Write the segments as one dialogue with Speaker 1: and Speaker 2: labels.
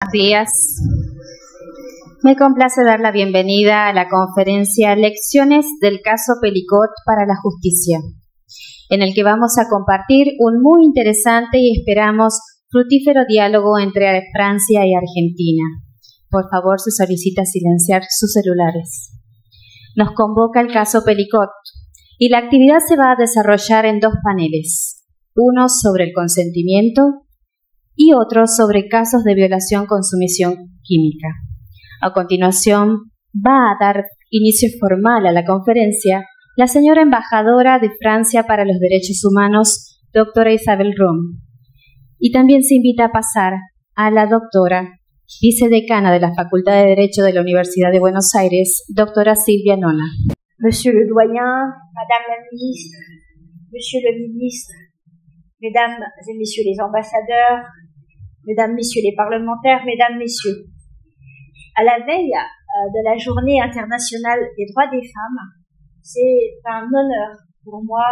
Speaker 1: Buenos días. Me complace dar la bienvenida a la conferencia Lecciones del caso Pelicot para la Justicia, en el que vamos a compartir un muy interesante y esperamos fructífero diálogo entre Francia y Argentina. Por favor, se solicita silenciar sus celulares. Nos convoca el caso Pelicot y la actividad se va a desarrollar en dos paneles, uno sobre el consentimiento y otro sobre casos de violación con sumisión química. A continuación, va a dar inicio formal a la conferencia la señora embajadora de Francia para los Derechos Humanos, doctora Isabel Rum. Y también se invita a pasar a la doctora, vicedecana de la Facultad de Derecho de la Universidad de Buenos Aires, doctora Silvia Nona.
Speaker 2: Monsieur le doyen, Madame la ministre, Monsieur le ministre, Mesdames et Messieurs les ambassadeurs, Mesdames, Messieurs les parlementaires, Mesdames, Messieurs. À la veille de la Journée internationale des droits des femmes, c'est un honneur pour moi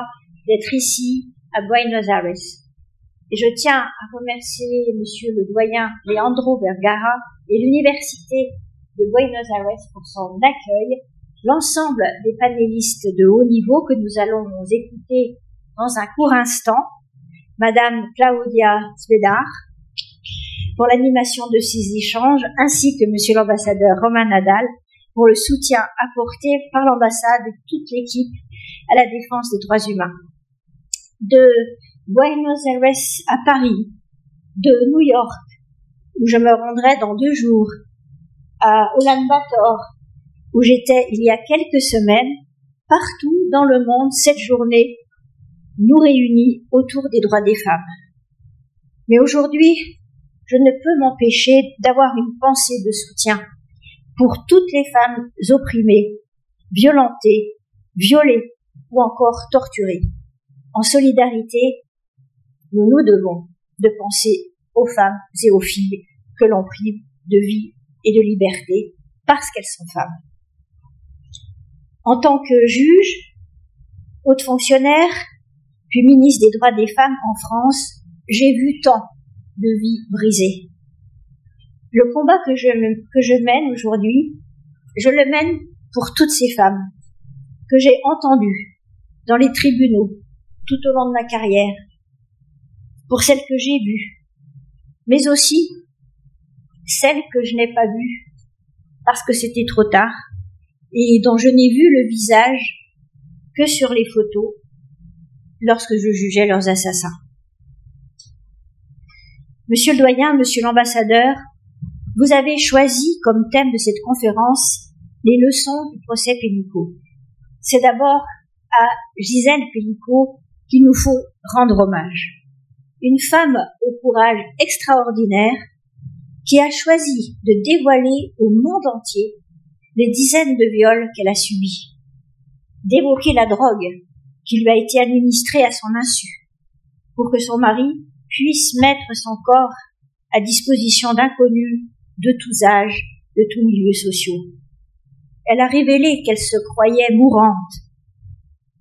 Speaker 2: d'être ici à Buenos Aires. Et je tiens à remercier Monsieur le doyen Leandro Vergara et l'Université de Buenos Aires pour son accueil, l'ensemble des panélistes de haut niveau que nous allons écouter dans un court instant, Madame Claudia Svedar, pour l'animation de ces échanges, ainsi que Monsieur l'ambassadeur Romain Nadal pour le soutien apporté par l'ambassade et toute l'équipe à la défense des droits humains. De Buenos Aires à Paris, de New York, où je me rendrai dans 2 jours, à Ulaanbaatar, où j'étais il y a quelques semaines, partout dans le monde, cette journée nous réunit autour des droits des femmes. Mais aujourd'hui, je ne peux m'empêcher d'avoir une pensée de soutien pour toutes les femmes opprimées, violentées, violées ou encore torturées. En solidarité, nous nous devons de penser aux femmes et aux filles que l'on prive de vie et de liberté parce qu'elles sont femmes. En tant que juge, haute fonctionnaire, puis ministre des droits des femmes en France, j'ai vu tant de vies brisées. Le combat que je mène aujourd'hui, je le mène pour toutes ces femmes que j'ai entendues dans les tribunaux tout au long de ma carrière, pour celles que j'ai vues, mais aussi celles que je n'ai pas vues parce que c'était trop tard et dont je n'ai vu le visage que sur les photos lorsque je jugeais leurs assassins. Monsieur le doyen, monsieur l'ambassadeur, vous avez choisi comme thème de cette conférence les leçons du procès Pénicaud. C'est d'abord à Gisèle Pénicaud qu'il nous faut rendre hommage. Une femme au courage extraordinaire qui a choisi de dévoiler au monde entier les dizaines de viols qu'elle a subis, d'évoquer la drogue qui lui a été administrée à son insu pour que son mari puisse mettre son corps à disposition d'inconnus de tous âges, de tous milieux sociaux. Elle a révélé qu'elle se croyait mourante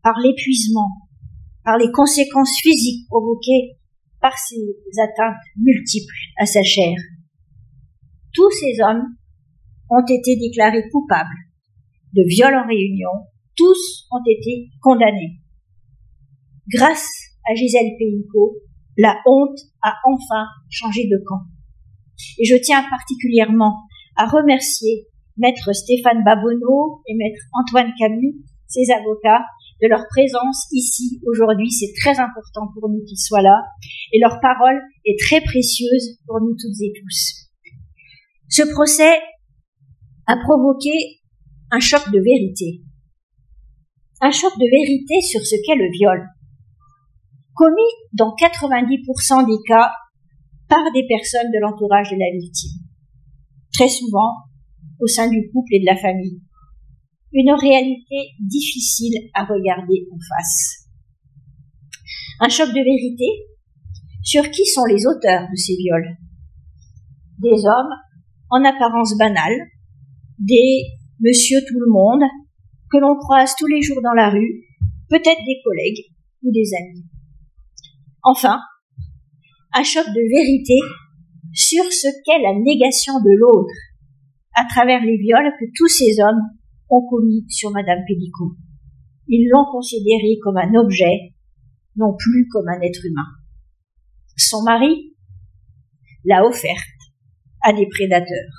Speaker 2: par l'épuisement, par les conséquences physiques provoquées par ces atteintes multiples à sa chair. Tous ces hommes ont été déclarés coupables de viol en réunion, tous ont été condamnés. Grâce à Gisèle Pénicaud, la honte a enfin changé de camp. Et je tiens particulièrement à remercier Maître Stéphane Babonneau et Maître Antoine Camus, ses avocats, de leur présence ici aujourd'hui. C'est très important pour nous qu'ils soient là et leur parole est très précieuse pour nous toutes et tous. Ce procès a provoqué un choc de vérité. Un choc de vérité sur ce qu'est le viol, commis dans 90% des cas par des personnes de l'entourage de la victime, très souvent au sein du couple et de la famille. Une réalité difficile à regarder en face. Un choc de vérité sur qui sont les auteurs de ces viols. Des hommes en apparence banals, des monsieur tout le monde que l'on croise tous les jours dans la rue, peut-être des collègues ou des amis. Enfin, un choc de vérité sur ce qu'est la négation de l'autre à travers les viols que tous ces hommes ont commis sur Madame Pellicot. Ils l'ont considérée comme un objet, non plus comme un être humain. Son mari l'a offerte à des prédateurs.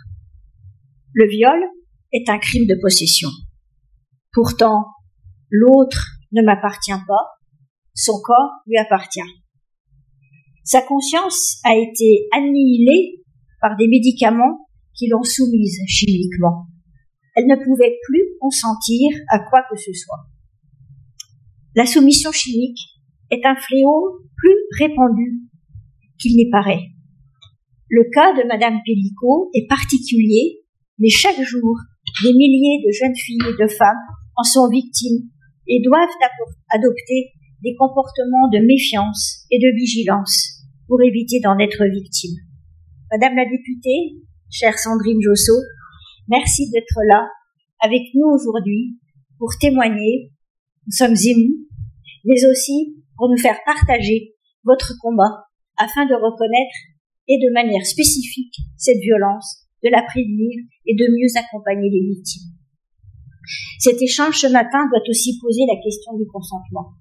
Speaker 2: Le viol est un crime de possession. Pourtant, l'autre ne m'appartient pas, son corps lui appartient. Sa conscience a été annihilée par des médicaments qui l'ont soumise chimiquement. Elle ne pouvait plus consentir à quoi que ce soit. La soumission chimique est un fléau plus répandu qu'il n'y paraît. Le cas de Madame Pellicot est particulier, mais chaque jour, des milliers de jeunes filles et de femmes en sont victimes et doivent adopter des comportements de méfiance et de vigilance pour éviter d'en être victimes. Madame la députée, chère Sandrine Josso, merci d'être là avec nous aujourd'hui pour témoigner. Nous sommes émus, mais aussi pour nous faire partager votre combat afin de reconnaître et de manière spécifique cette violence, de la prévenir et de mieux accompagner les victimes. Cet échange ce matin doit aussi poser la question du consentement.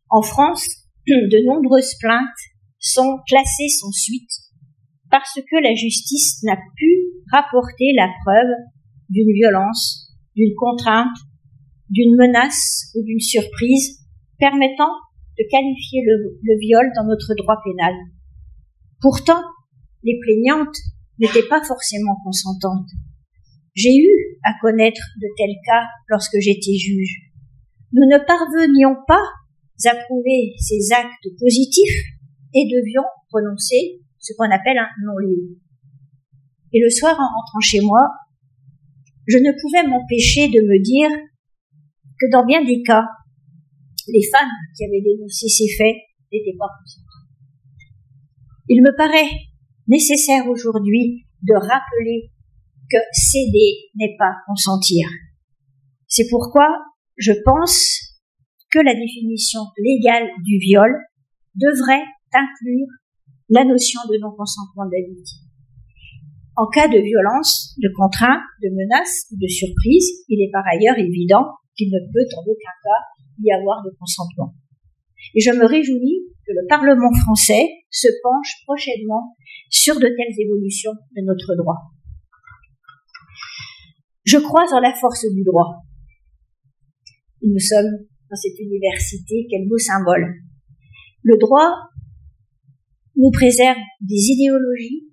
Speaker 2: En France, de nombreuses plaintes sont classées sans suite parce que la justice n'a pu rapporter la preuve d'une violence, d'une contrainte, d'une menace ou d'une surprise permettant de qualifier le viol dans notre droit pénal. Pourtant, les plaignantes n'étaient pas forcément consentantes. J'ai eu à connaître de tels cas lorsque j'étais juge. Nous ne parvenions pas à prouver ces actes positifs et devions prononcer ce qu'on appelle un non-lieu. Et le soir, en rentrant chez moi, je ne pouvais m'empêcher de me dire que dans bien des cas, les femmes qui avaient dénoncé ces faits n'étaient pas consentantes. Il me paraît nécessaire aujourd'hui de rappeler que céder n'est pas consentir. C'est pourquoi je pense que la définition légale du viol devrait inclure la notion de non-consentement de la victime. En cas de violence, de contrainte, de menace ou de surprise, il est par ailleurs évident qu'il ne peut en aucun cas y avoir de consentement. Et je me réjouis que le Parlement français se penche prochainement sur de telles évolutions de notre droit. Je crois en la force du droit. Et nous sommes dans cette université, quel beau symbole. Le droit nous préserve des idéologies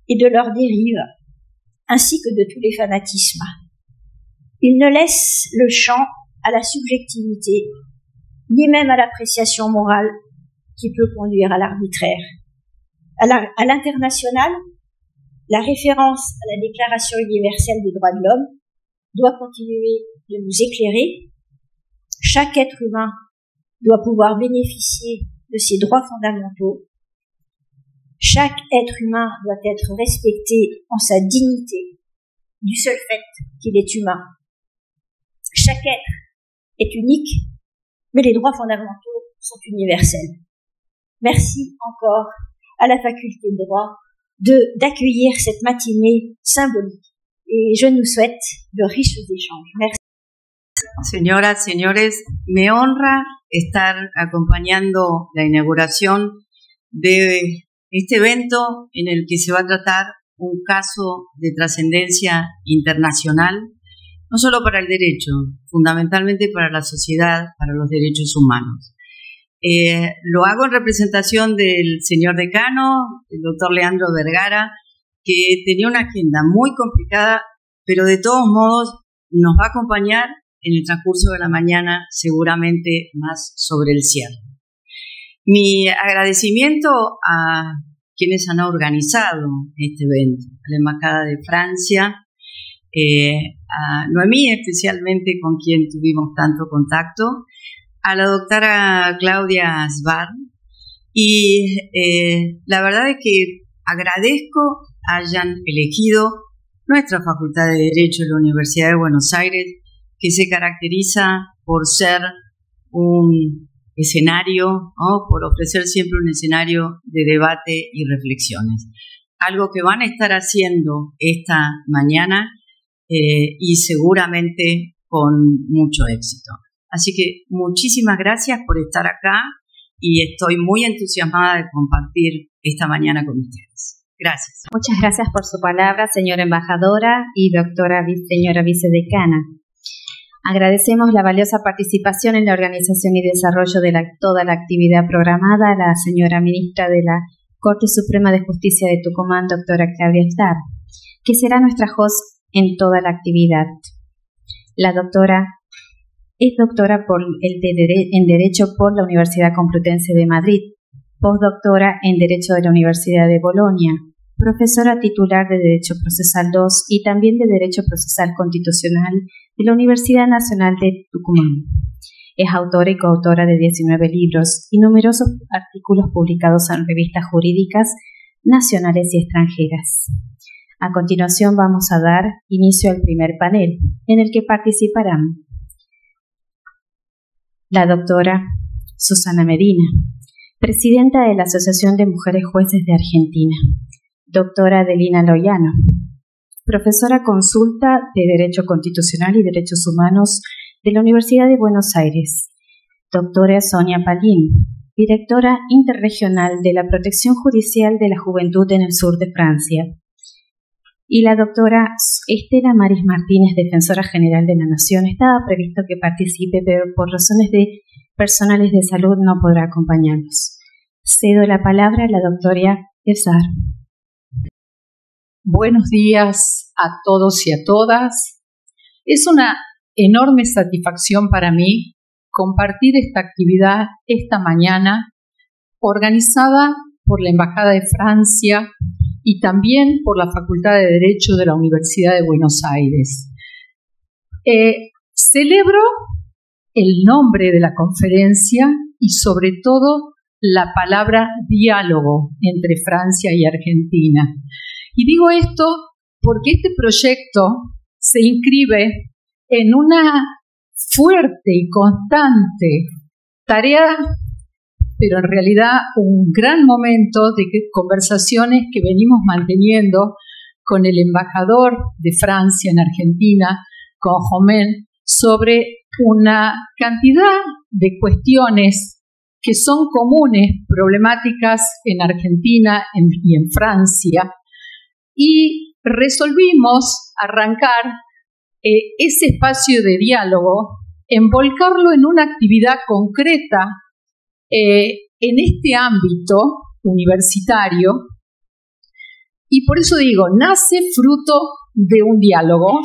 Speaker 2: et de leurs dérives, ainsi que de tous les fanatismes. Il ne laisse le champ à la subjectivité, ni même à l'appréciation morale qui peut conduire à l'arbitraire. À l'international, la référence à la Déclaration universelle des droits de l'homme doit continuer de nous éclairer. Chaque être humain doit pouvoir bénéficier de ses droits fondamentaux. Chaque être humain doit être respecté en sa dignité, du seul fait qu'il est humain. Chaque être est unique, mais les droits fondamentaux sont universels. Merci encore à la faculté de droit d'accueillir cette matinée symbolique et je nous souhaite de riches échanges. Merci.
Speaker 3: Señoras, señores, me honra estar acompañando la inauguración de este evento en el que se va a tratar un caso de trascendencia internacional, no solo para el derecho, fundamentalmente para la sociedad, para los derechos humanos. Lo hago en representación del señor decano, el doctor Leandro Vergara, que tenía una agenda muy complicada, pero de todos modos nos va a acompañar en el transcurso de la mañana, seguramente más sobre el cierre. Mi agradecimiento a quienes han organizado este evento, a la Embajada de Francia, a Noemí especialmente, con quien tuvimos tanto contacto, a la doctora Claudia Sbar, y la verdad es que agradezco hayan elegido nuestra Facultad de Derecho de la Universidad de Buenos Aires, que se caracteriza por ser un escenario, ¿no? Por ofrecer siempre un escenario de debate y reflexiones. algo que van a estar haciendo esta mañana y seguramente con mucho éxito. Así que muchísimas gracias por estar acá y estoy muy entusiasmada de compartir esta mañana con ustedes. Gracias.
Speaker 1: Muchas gracias por su palabra, señora embajadora y señora vicedecana. Agradecemos la valiosa participación en la organización y desarrollo de toda la actividad programada a la señora ministra de la Corte Suprema de Justicia de Tucumán, doctora Claudia Starr, que será nuestra host en toda la actividad. La doctora es doctora en Derecho por la Universidad Complutense de Madrid, postdoctora en Derecho de la Universidad de Bolonia, profesora titular de Derecho Procesal II y también de Derecho Procesal Constitucional de la Universidad Nacional de Tucumán. Es autora y coautora de 19 libros y numerosos artículos publicados en revistas jurídicas nacionales y extranjeras. A continuación vamos a dar inicio al primer panel, en el que participarán la doctora Susana Medina, presidenta de la Asociación de Mujeres Jueces de Argentina, doctora Adelina Loiano, profesora consulta de Derecho Constitucional y Derechos Humanos de la Universidad de Buenos Aires, doctora Sonia Palin, directora interregional de la Protección Judicial de la Juventud en el sur de Francia, y la doctora Estela Maris Martínez, defensora general de la Nación. Estaba previsto que participe, pero por razones personales de salud no podrá acompañarnos. Cedo la palabra a la doctora Starr.
Speaker 4: Buenos días a todos y a todas. Es una enorme satisfacción para mí compartir esta actividad esta mañana, organizada por la Embajada de Francia y también por la Facultad de Derecho de la Universidad de Buenos Aires. Celebro el nombre de la conferencia y sobre todo la palabra diálogo entre Francia y Argentina. Y digo esto porque este proyecto se inscribe en una fuerte y constante tarea, pero en realidad un gran momento de conversaciones que venimos manteniendo con el embajador de Francia en Argentina, con Jomel, sobre una cantidad de cuestiones que son comunes, problemáticas en Argentina y en Francia, y resolvimos arrancar ese espacio de diálogo, envolcarlo en una actividad concreta en este ámbito universitario, y por eso digo, nace fruto de un diálogo.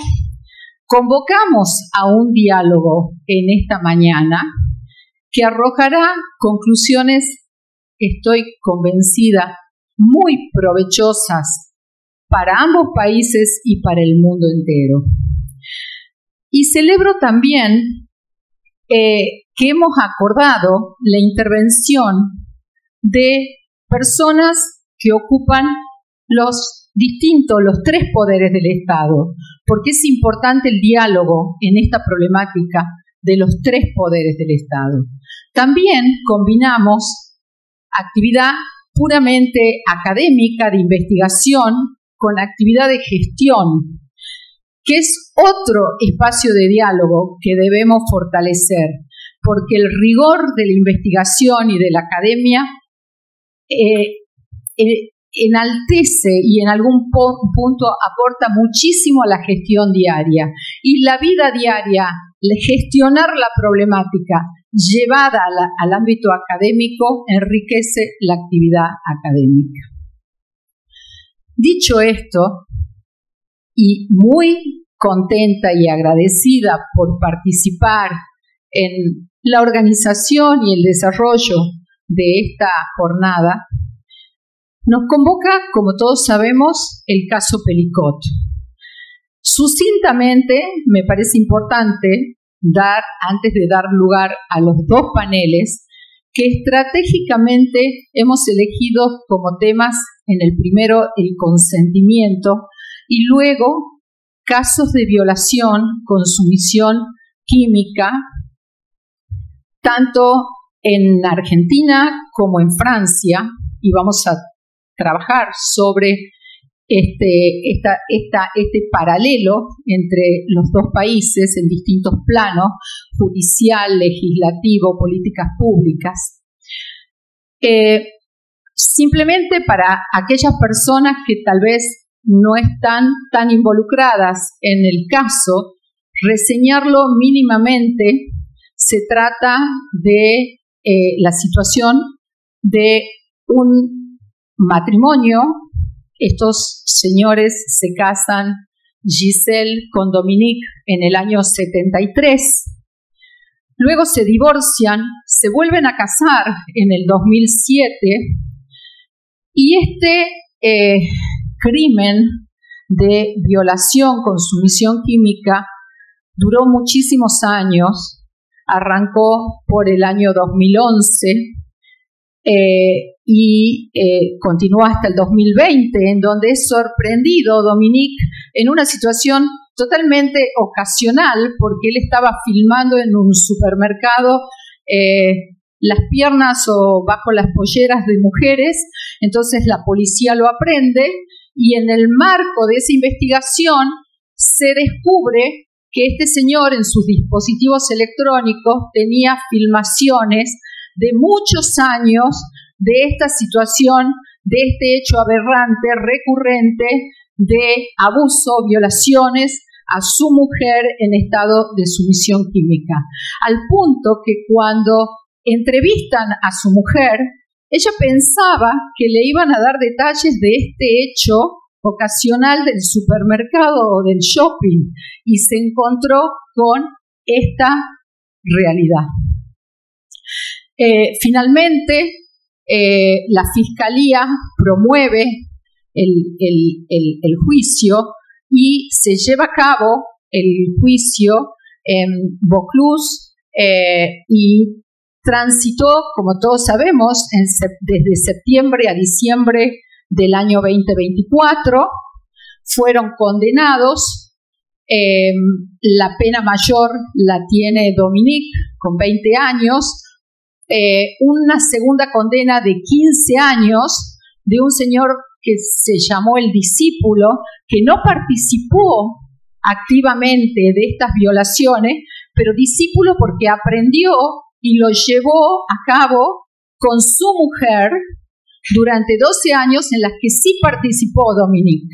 Speaker 4: Convocamos a un diálogo en esta mañana que arrojará conclusiones, estoy convencida, muy provechosas para ambos países y para el mundo entero. Y celebro también que hemos acordado la intervención de personas que ocupan los tres poderes del Estado, porque es importante el diálogo en esta problemática de los tres poderes del Estado. También combinamos actividad puramente académica de investigación con actividad de gestión, que es otro espacio de diálogo que debemos fortalecer, porque el rigor de la investigación y de la academia enaltece y en algún punto aporta muchísimo a la gestión diaria. Y la vida diaria, gestionar la problemática llevada al ámbito académico, enriquece la actividad académica. Dicho esto, y muy contenta y agradecida por participar en la organización y el desarrollo de esta jornada, nos convoca, como todos sabemos, el caso Pelicot. Sucintamente, me parece importante antes de dar lugar a los dos paneles, que estratégicamente hemos elegido como temas, en el primero, el consentimiento, y luego casos de violación con sumisión química, tanto en Argentina como en Francia, y vamos a trabajar sobre este paralelo entre los dos países en distintos planos, judicial, legislativo, políticas públicas. Simplemente para aquellas personas que tal vez no están tan involucradas en el caso, reseñarlo mínimamente. Se trata de la situación de un matrimonio. Estos señores se casan, Giselle con Dominique, en el año 73. Luego se divorcian, se vuelven a casar en el 2007 y este crimen de violación con sumisión química duró muchísimos años, arrancó por el año 2011 y continuó hasta el 2020, en donde es sorprendido Dominique en una situación totalmente ocasional, porque él estaba filmando en un supermercado las piernas o bajo las polleras de mujeres. Entonces la policía lo aprende y en el marco de esa investigación se descubre que este señor en sus dispositivos electrónicos tenía filmaciones de muchos años de esta situación, de este hecho aberrante, recurrente, de abuso, violaciones a su mujer en estado de sumisión química. Al punto que cuando entrevistan a su mujer, ella pensaba que le iban a dar detalles de este hecho ocasional del supermercado o del shopping y se encontró con esta realidad. Finalmente, la Fiscalía promueve el juicio y se lleva a cabo el juicio en Vaucluse y transitó, como todos sabemos, desde septiembre a diciembre del año 2024. Fueron condenados. La pena mayor la tiene Dominique, con 20 años. Una segunda condena de 15 años de un señor que se llamó el discípulo, que no participó activamente de estas violaciones, pero discípulo porque aprendió y lo llevó a cabo con su mujer durante 12 años en las que sí participó Dominique.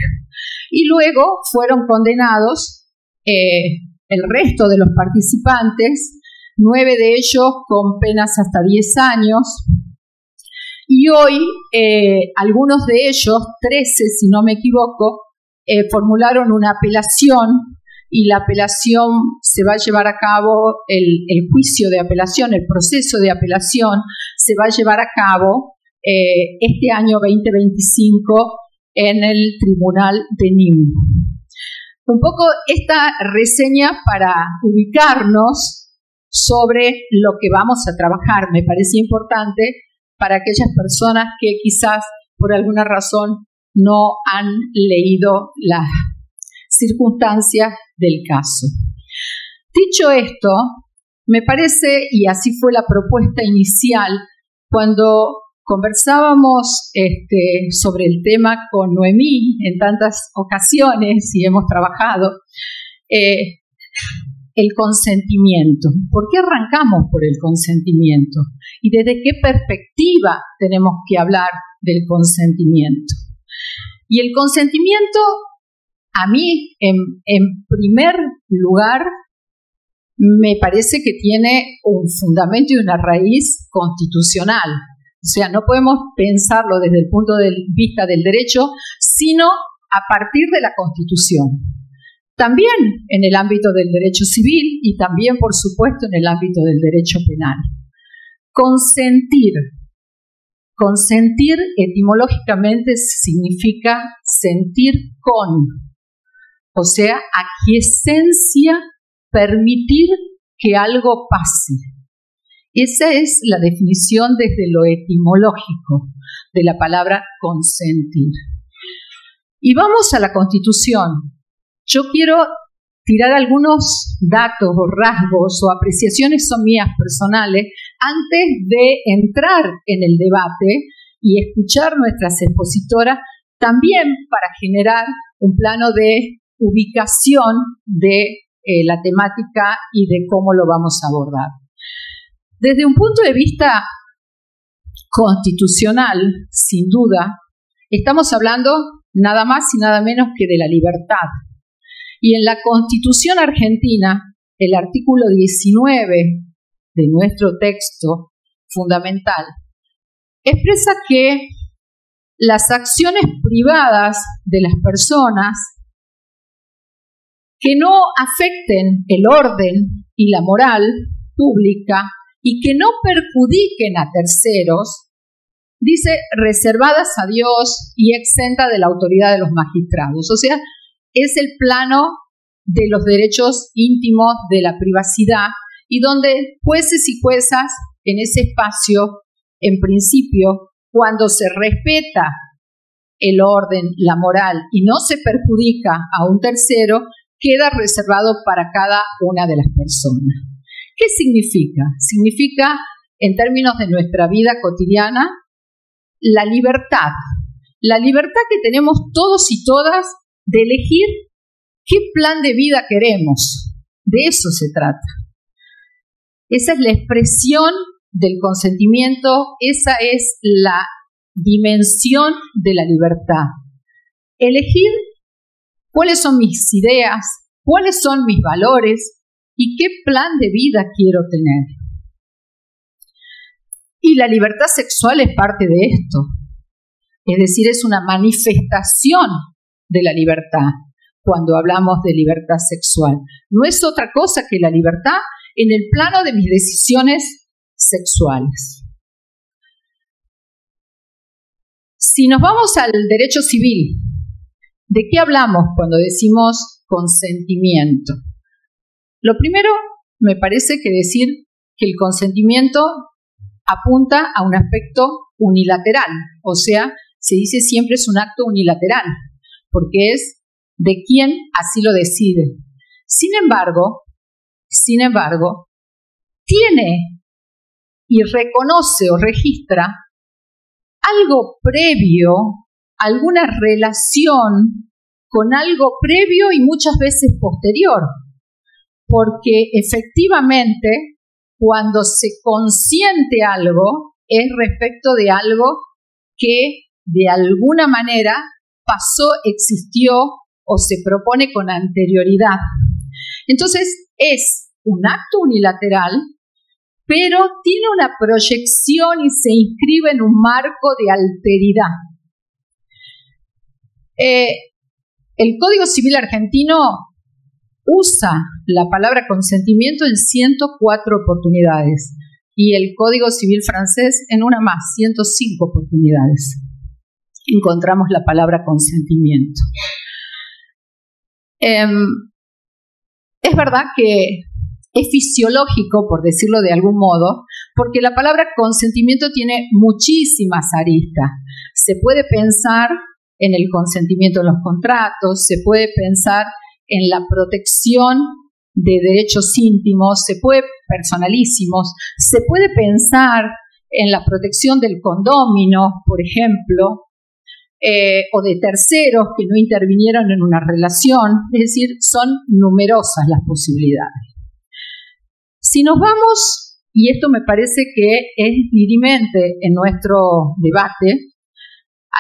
Speaker 4: Y luego fueron condenados el resto de los participantes, 9 de ellos con penas hasta 10 años. Y hoy algunos de ellos, 13 si no me equivoco, formularon una apelación y la apelación se va a llevar a cabo, el juicio de apelación, el proceso de apelación se va a llevar a cabo este año 2025 en el Tribunal de Nîmes. Un poco esta reseña para ubicarnos sobre lo que vamos a trabajar. Me parecía importante para aquellas personas que quizás por alguna razón no han leído las circunstancias del caso. Dicho esto, me parece, y así fue la propuesta inicial, cuando conversábamos sobre el tema con Noemí en tantas ocasiones y hemos trabajado, el consentimiento. ¿Por qué arrancamos por el consentimiento? ¿Y desde qué perspectiva tenemos que hablar del consentimiento? Y el consentimiento, a mí, en primer lugar, me parece que tiene un fundamento y una raíz constitucional. O sea, no podemos pensarlo desde el punto de vista del derecho, sino a partir de la Constitución. También en el ámbito del derecho civil y también, por supuesto, en el ámbito del derecho penal. Consentir. Consentir etimológicamente significa sentir con, o sea, aquiescencia, permitir que algo pase. Esa es la definición desde lo etimológico de la palabra consentir. Y vamos a la Constitución. Yo quiero tirar algunos datos o rasgos o apreciaciones, son mías personales, antes de entrar en el debate y escuchar nuestras expositoras también para generar un plano de ubicación de la temática y de cómo lo vamos a abordar. Desde un punto de vista constitucional, sin duda, estamos hablando nada más y nada menos que de la libertad. Y en la Constitución argentina, el artículo 19 de nuestro texto fundamental expresa que las acciones privadas de las personas que no afecten el orden y la moral pública y que no perjudiquen a terceros, dice, reservadas a Dios y exenta de la autoridad de los magistrados. O sea, es el plano de los derechos íntimos de la privacidad y donde jueces y juezas en ese espacio, en principio, cuando se respeta el orden, la moral y no se perjudica a un tercero, queda reservado para cada una de las personas. ¿Qué significa? Significa, en términos de nuestra vida cotidiana, la libertad que tenemos todos y todas de elegir qué plan de vida queremos. De eso se trata. Esa es la expresión del consentimiento, esa es la dimensión de la libertad. Elegir cuáles son mis ideas, cuáles son mis valores y qué plan de vida quiero tener. Y la libertad sexual es parte de esto. Es decir, es una manifestación de la libertad cuando hablamos de libertad sexual. No es otra cosa que la libertad en el plano de mis decisiones sexuales. Si nos vamos al derecho civil, ¿de qué hablamos cuando decimos consentimiento? Lo primero, me parece que decir que el consentimiento apunta a un aspecto unilateral, o sea, se dice siempre es un acto unilateral, porque es de quien así lo decide. Sin embargo, tiene y reconoce o registra algo previo, alguna relación con algo previo y muchas veces posterior, porque efectivamente cuando se consiente algo es respecto de algo que de alguna manera pasó, existió o se propone con anterioridad. Entonces es un acto unilateral, pero tiene una proyección y se inscribe en un marco de alteridad. El Código Civil argentino usa la palabra consentimiento en 104 oportunidades y el Código Civil francés en una más, 105 oportunidades. Encontramos la palabra consentimiento. Es verdad que es fisiológico, por decirlo de algún modo, porque la palabra consentimiento tiene muchísimas aristas. Se puede pensar en el consentimiento en los contratos, se puede pensar en la protección de derechos íntimos, personalísimos, se puede pensar en la protección del condómino, por ejemplo, o de terceros que no intervinieron en una relación, es decir, son numerosas las posibilidades. Si nos vamos, y esto me parece que es dirimente en nuestro debate,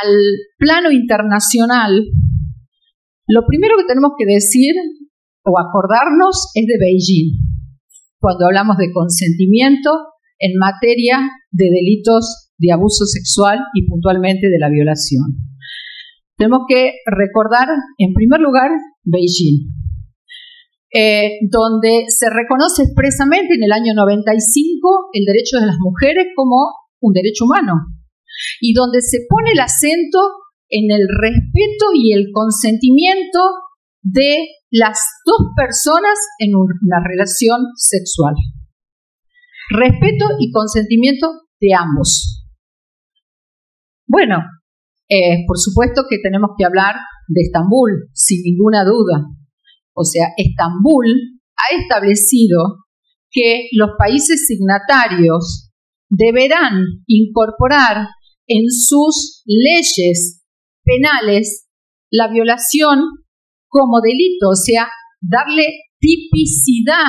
Speaker 4: al plano internacional, lo primero que tenemos que decir o acordarnos es de Beijing, cuando hablamos de consentimiento en materia de delitos de abuso sexual y puntualmente de la violación. Tenemos que recordar, en primer lugar, Beijing, donde se reconoce expresamente en el año 95 el derecho de las mujeres como un derecho humano y donde se pone el acento en el respeto y el consentimiento de las dos personas en una relación sexual. Respeto y consentimiento de ambos. Bueno, por supuesto que tenemos que hablar de Estambul, sin ninguna duda. O sea, Estambul ha establecido que los países signatarios deberán incorporar en sus leyes penales la violación como delito, o sea, darle tipicidad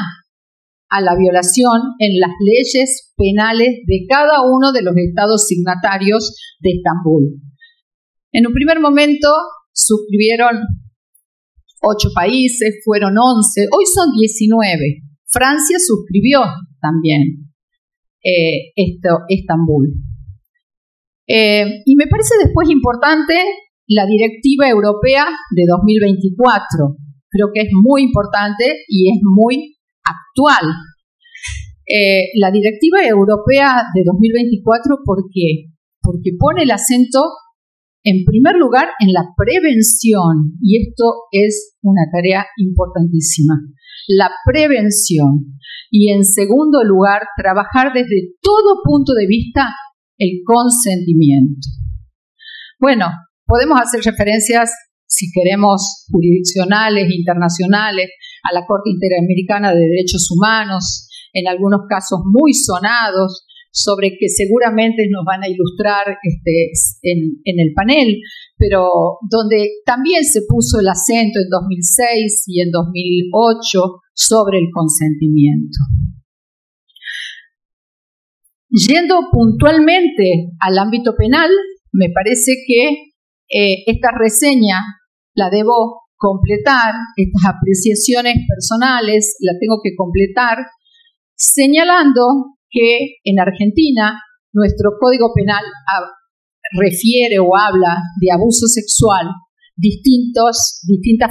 Speaker 4: a la violación en las leyes penales de cada uno de los estados signatarios de Estambul. En un primer momento suscribieron 8 países, fueron 11, hoy son 19. Francia suscribió también Estambul. Y me parece después importante la Directiva Europea de 2024. Creo que es muy importante y es muy actual. La Directiva Europea de 2024, ¿por qué? Porque pone el acento, en primer lugar, en la prevención, y esto es una tarea importantísima, la prevención. Y en segundo lugar, trabajar desde todo punto de vista el consentimiento. Bueno, podemos hacer referencias, si queremos, jurisdiccionales, internacionales, a la Corte Interamericana de Derechos Humanos, en algunos casos muy sonados, sobre que seguramente nos van a ilustrar en el panel, pero donde también se puso el acento en 2006 y en 2008 sobre el consentimiento. Yendo puntualmente al ámbito penal, me parece que esta reseña la debo completar, estas apreciaciones personales la tengo que completar, señalando que en Argentina nuestro Código Penal refiere o habla de abuso sexual, distintas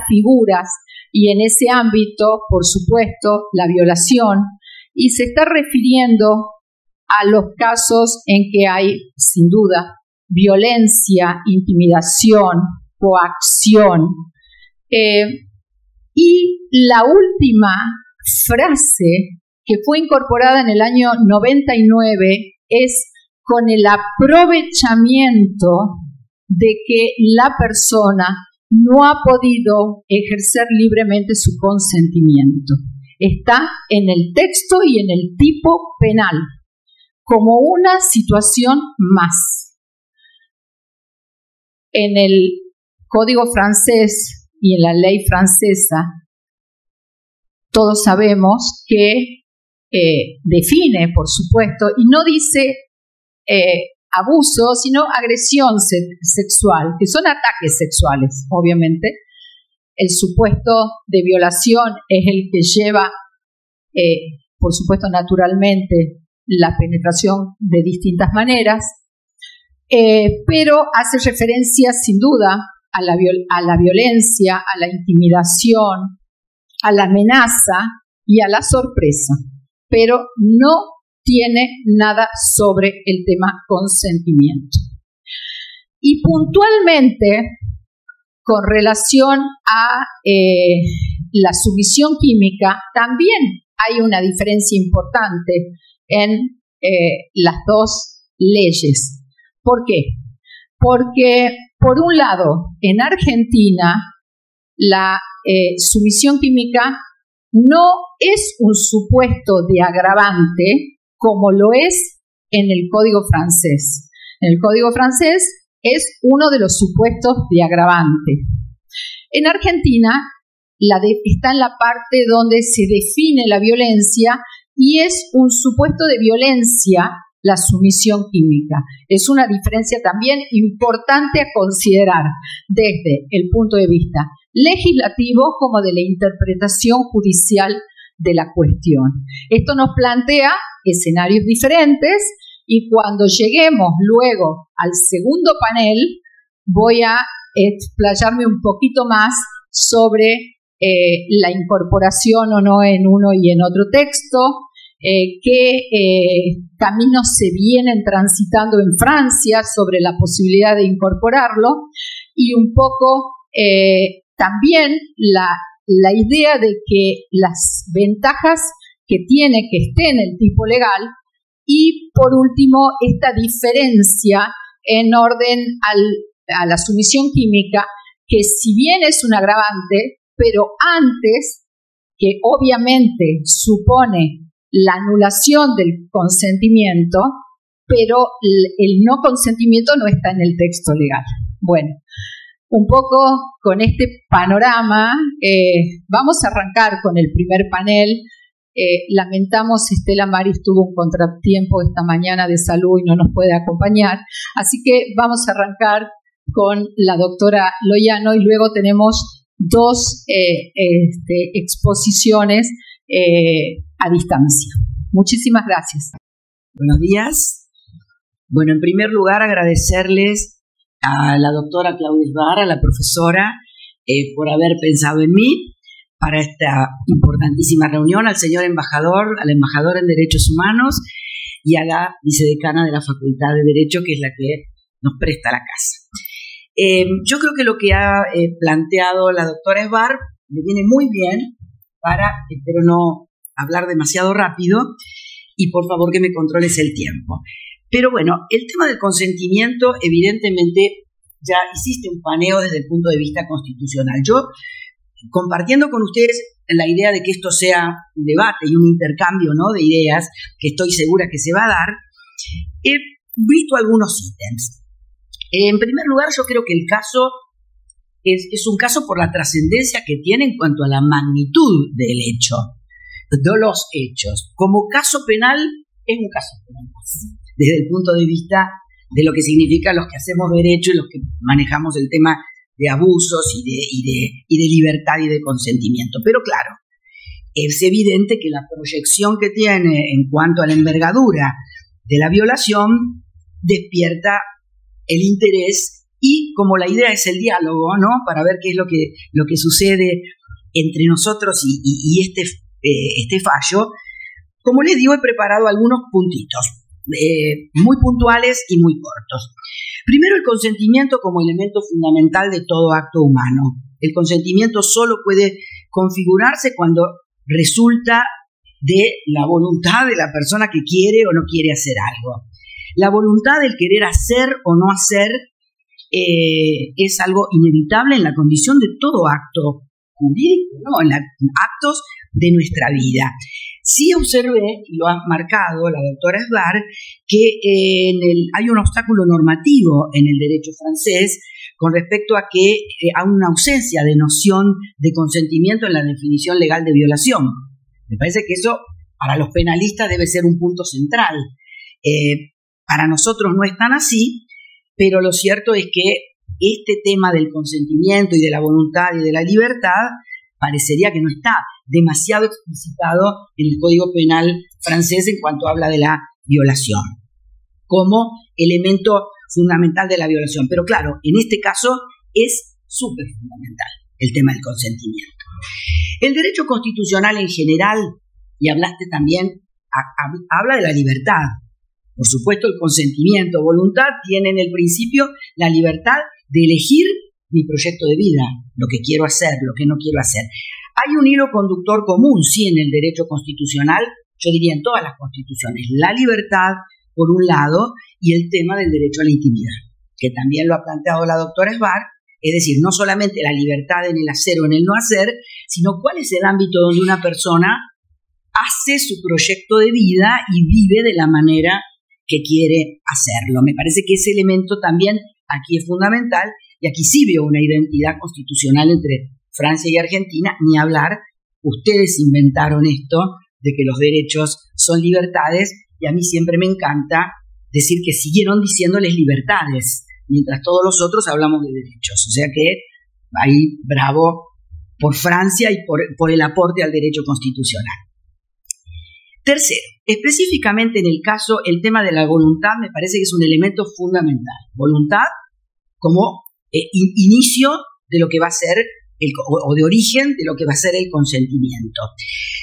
Speaker 4: figuras, y en ese ámbito, por supuesto, la violación, y se está refiriendo a los casos en que hay, sin duda, violencia, intimidación, coacción. Y la última frase que fue incorporada en el año 99 es con el aprovechamiento de que la persona no ha podido ejercer libremente su consentimiento. Está en el texto y en el tipo penal, como una situación más. En el Código francés y en la ley francesa, todos sabemos que define, por supuesto, y no dice abuso, sino agresión sexual, que son ataques sexuales, obviamente. El supuesto de violación es el que lleva, por supuesto, naturalmente, la penetración de distintas maneras, pero hace referencia, sin duda, a la violencia, a la intimidación, a la amenaza y a la sorpresa, pero no tiene nada sobre el tema consentimiento. Y puntualmente, con relación a la sumisión química, también hay una diferencia importante en las dos leyes. ¿Por qué? Porque, por un lado, en Argentina, la sumisión química no es un supuesto de agravante como lo es en el Código francés. En el Código francés es uno de los supuestos de agravante. En Argentina está en la parte donde se define la violencia y es un supuesto de violencia la sumisión química. Es una diferencia también importante a considerar desde el punto de vista legislativo como de la interpretación judicial de la cuestión. Esto nos plantea escenarios diferentes y cuando lleguemos luego al segundo panel voy a explayarme un poquito más sobre la incorporación o no en uno y en otro texto, qué caminos se vienen transitando en Francia sobre la posibilidad de incorporarlo y un poco también la idea de que las ventajas que tiene que esté en el tipo legal y por último esta diferencia en orden a la sumisión química que si bien es un agravante, pero antes que obviamente supone la anulación del consentimiento, pero el no consentimiento no está en el texto legal. Bueno, un poco con este panorama vamos a arrancar con el primer panel. Lamentamos, Estela Maris tuvo un contratiempo esta mañana de salud y no nos puede acompañar, así que vamos a arrancar con la doctora Loiano y luego tenemos dos exposiciones a distancia. Muchísimas gracias.
Speaker 5: Buenos días. Bueno, en primer lugar agradecerles a la doctora Claudia Esbar, a la profesora, por haber pensado en mí para esta importantísima reunión, al señor embajador, al embajador en Derechos Humanos y a la vicedecana de la Facultad de Derecho, que es la que nos presta la casa. Yo creo que lo que ha planteado la doctora Esbar le viene muy bien para, espero no hablar demasiado rápido, y por favor que me controles el tiempo. Pero bueno, el tema del consentimiento, evidentemente, ya hiciste un paneo desde el punto de vista constitucional. Yo, compartiendo con ustedes la idea de que esto sea un debate y un intercambio, ¿no?, de ideas, que estoy segura que se va a dar, he visto algunos ítems. En primer lugar, yo creo que el caso es un caso por la trascendencia que tiene en cuanto a la magnitud del hecho, de los hechos. Como caso penal, es un caso penal, desde el punto de vista de lo que significa los que hacemos derecho y los que manejamos el tema de abusos y de libertad y de consentimiento. Pero claro, es evidente que la proyección que tiene en cuanto a la envergadura de la violación despierta el interés y como la idea es el diálogo, ¿no?, para ver qué es lo que sucede entre nosotros y este fallo, como les digo, he preparado algunos puntitos muy puntuales y muy cortos. Primero, el consentimiento como elemento fundamental de todo acto humano. El consentimiento solo puede configurarse cuando resulta de la voluntad de la persona que quiere o no quiere hacer algo. La voluntad del querer hacer o no hacer es algo inevitable en la condición de todo acto jurídico, ¿no?, en actos de nuestra vida. Sí observé, y lo ha marcado la doctora Esbar, que hay un obstáculo normativo en el derecho francés con respecto a que hay una ausencia de noción de consentimiento en la definición legal de violación. Me parece que eso para los penalistas debe ser un punto central. Para nosotros no es tan así, pero lo cierto es que este tema del consentimiento y de la voluntad y de la libertad parecería que no está demasiado explicitado en el Código Penal francés en cuanto habla de la violación como elemento fundamental de la violación. Pero claro, en este caso es súper fundamental el tema del consentimiento. El derecho constitucional en general, y hablaste también, habla de la libertad. Por supuesto, el consentimiento, voluntad, tiene en el principio la libertad de elegir mi proyecto de vida, lo que quiero hacer, lo que no quiero hacer. Hay un hilo conductor común, sí, en el derecho constitucional, yo diría en todas las constituciones, la libertad, por un lado, y el tema del derecho a la intimidad, que también lo ha planteado la doctora Esbar, es decir, no solamente la libertad en el hacer o en el no hacer, sino cuál es el ámbito donde una persona hace su proyecto de vida y vive de la manera que quiere hacerlo. Me parece que ese elemento también aquí es fundamental, y aquí sí veo una identidad constitucional entre Francia y Argentina, ni hablar, ustedes inventaron esto de que los derechos son libertades, y a mí siempre me encanta decir que siguieron diciéndoles libertades, mientras todos los otros hablamos de derechos. O sea que ahí bravo por Francia y por el aporte al derecho constitucional. Tercero, específicamente en el caso, el tema de la voluntad me parece que es un elemento fundamental. Voluntad como inicio de lo que va a ser o de origen de lo que va a ser el consentimiento.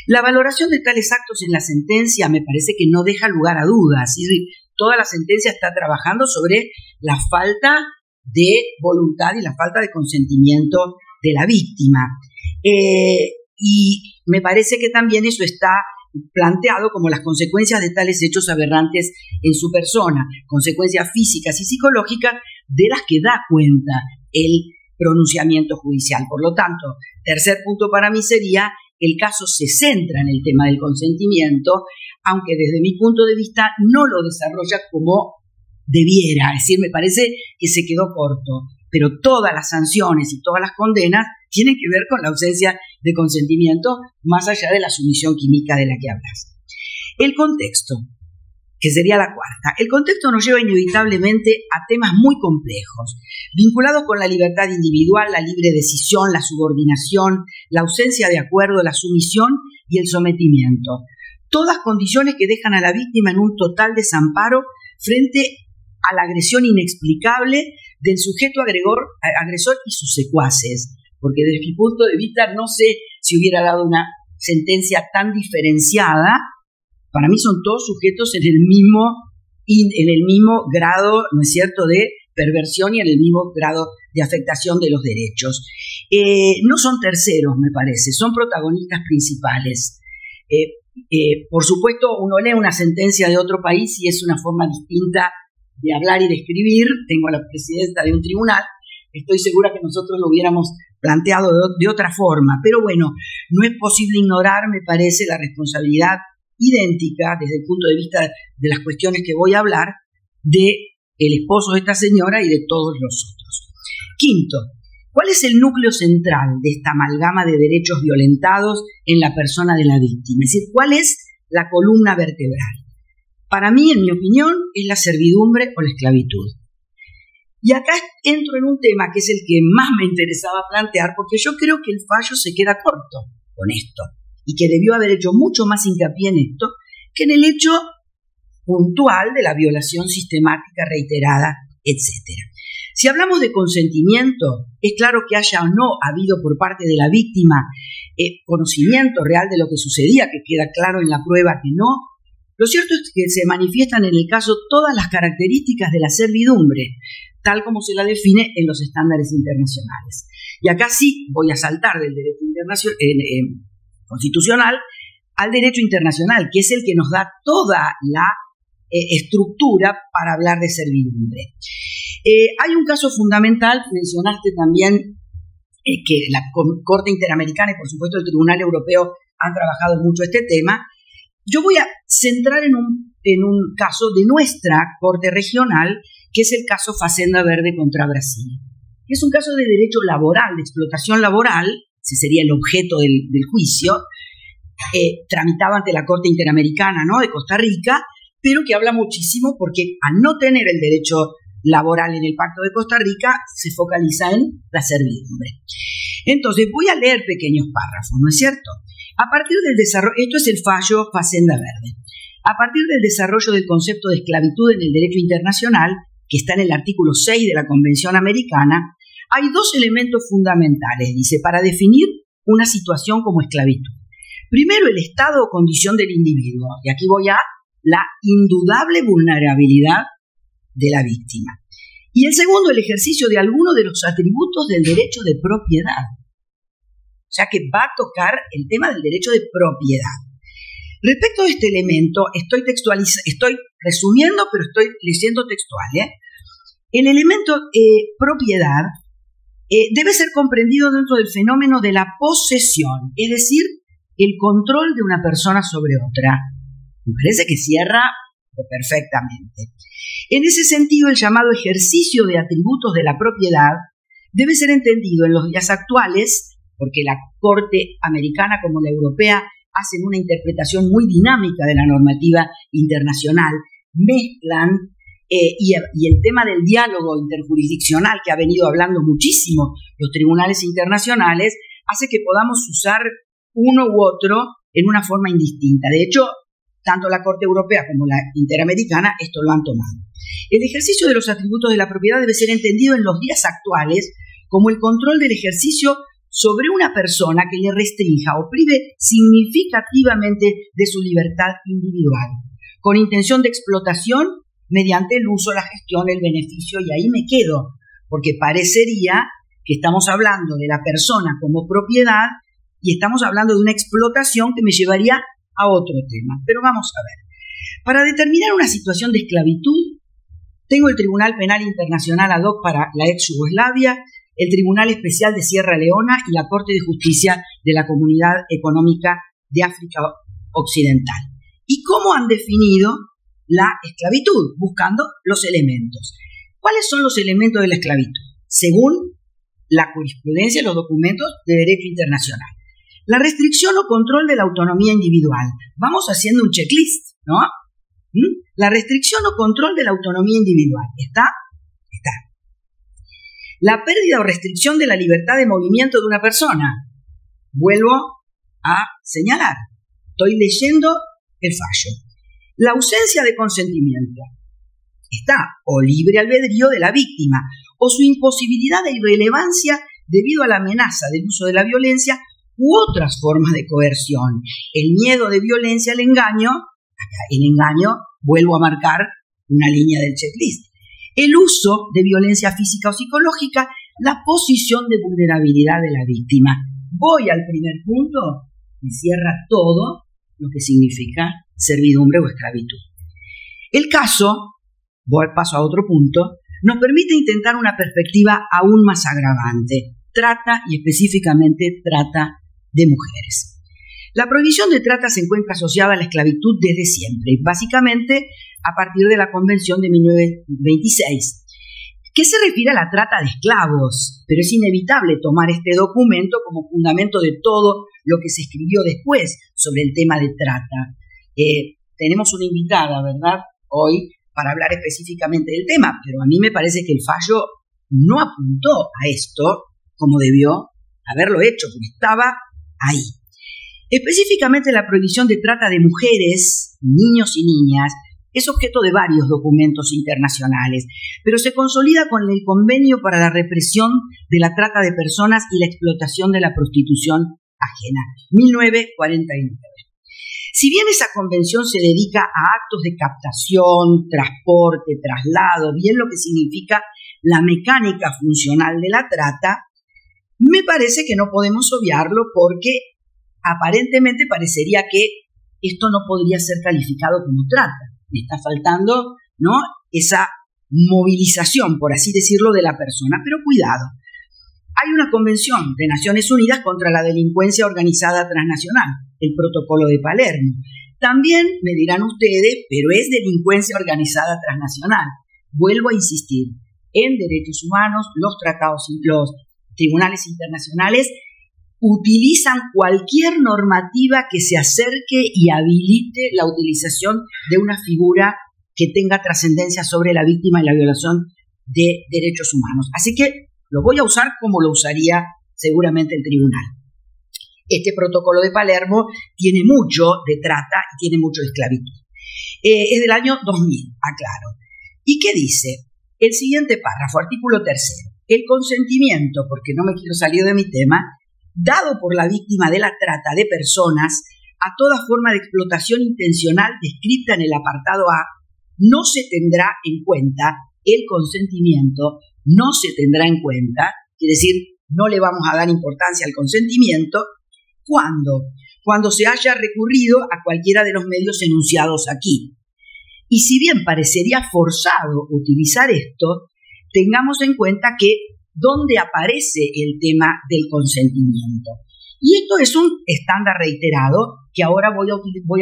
Speaker 5: La valoración de tales actos en la sentencia me parece que no deja lugar a dudas. Es decir, toda la sentencia está trabajando sobre la falta de voluntad y la falta de consentimiento de la víctima. Y me parece que también eso está planteado como las consecuencias de tales hechos aberrantes en su persona, consecuencias físicas y psicológicas de las que da cuenta el pronunciamiento judicial. Por lo tanto, tercer punto para mí sería, el caso se centra en el tema del consentimiento, aunque desde mi punto de vista no lo desarrolla como debiera. Es decir, me parece que se quedó corto. pero todas las sanciones y todas las condenas tienen que ver con la ausencia de consentimiento, más allá de la sumisión química de la que hablas. El contexto, que sería la cuarta. El contexto nos lleva inevitablemente a temas muy complejos, vinculados con la libertad individual, la libre decisión, la subordinación, la ausencia de acuerdo, la sumisión y el sometimiento. Todas condiciones que dejan a la víctima en un total desamparo frente a la agresión inexplicable del sujeto agresor y sus secuaces. Porque desde mi punto de vista no sé si hubiera dado una sentencia tan diferenciada. Para mí son todos sujetos en el mismo grado, ¿no es cierto?, de perversión y en el mismo grado de afectación de los derechos. No son terceros, me parece, son protagonistas principales. Por supuesto, uno lee una sentencia de otro país y es una forma distinta de hablar y de escribir. Tengo a la presidenta de un tribunal, estoy segura que nosotros lo hubiéramos planteado de otra forma, pero bueno, no es posible ignorar, me parece, la responsabilidad idéntica desde el punto de vista de las cuestiones que voy a hablar de el esposo de esta señora y de todos los otros. Quinto, ¿cuál es el núcleo central de esta amalgama de derechos violentados en la persona de la víctima? Es decir, ¿cuál es la columna vertebral? Para mí, en mi opinión, es la servidumbre o la esclavitud. Y acá entro en un tema que es el que más me interesaba plantear, porque yo creo que el fallo se queda corto con esto, y que debió haber hecho mucho más hincapié en esto que en el hecho puntual de la violación sistemática, reiterada, etc. Si hablamos de consentimiento, es claro que haya o no habido por parte de la víctima conocimiento real de lo que sucedía, que queda claro en la prueba que no. Lo cierto es que se manifiestan en el caso todas las características de la servidumbre, tal como se la define en los estándares internacionales. Y acá sí voy a saltar del derecho constitucional al derecho internacional, que es el que nos da toda la estructura para hablar de servidumbre. Hay un caso fundamental, mencionaste también que la Corte Interamericana y por supuesto el Tribunal Europeo han trabajado mucho este tema. Yo voy a centrar en un caso de nuestra Corte Regional, que es el caso Fazenda Verde contra Brasil. Es un caso de derecho laboral, de explotación laboral, ese sería el objeto del juicio, tramitado ante la Corte Interamericana, ¿no?, de Costa Rica, pero que habla muchísimo porque al no tener el derecho laboral en el Pacto de Costa Rica, se focaliza en la servidumbre. Entonces, voy a leer pequeños párrafos, ¿no es cierto? A partir del desarrollo, esto es el fallo Fazenda Verde. A partir del desarrollo del concepto de esclavitud en el derecho internacional, que está en el artículo 6 de la Convención Americana, hay dos elementos fundamentales, dice, para definir una situación como esclavitud. Primero, el estado o condición del individuo, y aquí voy a la indudable vulnerabilidad de la víctima. Y el segundo, el ejercicio de alguno de los atributos del derecho de propiedad. O sea que va a tocar el tema del derecho de propiedad. Respecto a este elemento, estoy resumiendo, pero estoy leyendo textual. El elemento propiedad debe ser comprendido dentro del fenómeno de la posesión, es decir, el control de una persona sobre otra. Me parece que cierra perfectamente. En ese sentido, el llamado ejercicio de atributos de la propiedad debe ser entendido en los días actuales, porque la Corte Americana como la Europea hacen una interpretación muy dinámica de la normativa internacional, mezclan y el tema del diálogo interjurisdiccional que ha venido hablando muchísimo los tribunales internacionales hace que podamos usar uno u otro en una forma indistinta. De hecho, tanto la Corte Europea como la Interamericana esto lo han tomado. El ejercicio de los atributos de la propiedad debe ser entendido en los días actuales como el control del ejercicio sobre una persona que le restrinja o prive significativamente de su libertad individual, con intención de explotación mediante el uso, la gestión, el beneficio, y ahí me quedo, porque parecería que estamos hablando de la persona como propiedad y estamos hablando de una explotación que me llevaría a otro tema. Pero vamos a ver. Para determinar una situación de esclavitud, tengo el Tribunal Penal Internacional ad hoc para la ex Yugoslavia, el Tribunal Especial de Sierra Leona y la Corte de Justicia de la Comunidad Económica de África Occidental. ¿Y cómo han definido la esclavitud? Buscando los elementos. ¿Cuáles son los elementos de la esclavitud? según la jurisprudencia y los documentos de derecho internacional. La restricción o control de la autonomía individual. Vamos haciendo un checklist, ¿no? La restricción o control de la autonomía individual. ¿Está? Está. La pérdida o restricción de la libertad de movimiento de una persona. Vuelvo a señalar. Estoy leyendo el fallo. La ausencia de consentimiento. Está o libre albedrío de la víctima o su imposibilidad de irrelevancia debido a la amenaza del uso de la violencia u otras formas de coerción. El miedo de violencia, el engaño, vuelvo a marcar una línea del checklist. El uso de violencia física o psicológica, la posición de vulnerabilidad de la víctima. Voy al primer punto y cierra todo lo que significa servidumbre o esclavitud. El caso, paso a otro punto, nos permite intentar una perspectiva aún más agravante. Trata, y específicamente trata de mujeres. La prohibición de trata se encuentra asociada a la esclavitud desde siempre, básicamente a partir de la Convención de 1926, que se refiere a la trata de esclavos, pero es inevitable tomar este documento como fundamento de todo lo que se escribió después sobre el tema de trata. Tenemos una invitada, ¿verdad?, hoy para hablar específicamente del tema, pero a mí me parece que el fallo no apuntó a esto como debió haberlo hecho, porque estaba ahí. Específicamente la prohibición de trata de mujeres, niños y niñas es objeto de varios documentos internacionales, pero se consolida con el Convenio para la Represión de la Trata de Personas y la Explotación de la Prostitución Ajena, 1949. Si bien esa convención se dedica a actos de captación, transporte, traslado, bien lo que significa la mecánica funcional de la trata, me parece que no podemos obviarlo porque aparentemente parecería que esto no podría ser calificado como trata. Me está faltando, ¿no?, esa movilización, por así decirlo, de la persona. Pero cuidado, hay una convención de Naciones Unidas contra la delincuencia organizada transnacional, el Protocolo de Palermo. También me dirán ustedes, pero es delincuencia organizada transnacional. Vuelvo a insistir, en derechos humanos, los tratados, los tribunales internacionales utilizan cualquier normativa que se acerque y habilite la utilización de una figura que tenga trascendencia sobre la víctima y la violación de derechos humanos. Así que lo voy a usar como lo usaría seguramente el tribunal. Este protocolo de Palermo tiene mucho de trata y tiene mucho de esclavitud. Es del año 2000, aclaro. ¿Y qué dice? El siguiente párrafo, artículo 3. El consentimiento, porque no me quiero salir de mi tema, dado por la víctima de la trata de personas a toda forma de explotación intencional descrita en el apartado A, no se tendrá en cuenta el consentimiento, no se tendrá en cuenta, quiere decir, no le vamos a dar importancia al consentimiento, cuando se haya recurrido a cualquiera de los medios enunciados aquí. Y si bien parecería forzado utilizar esto, tengamos en cuenta que donde aparece el tema del consentimiento. Y esto es un estándar reiterado que ahora voy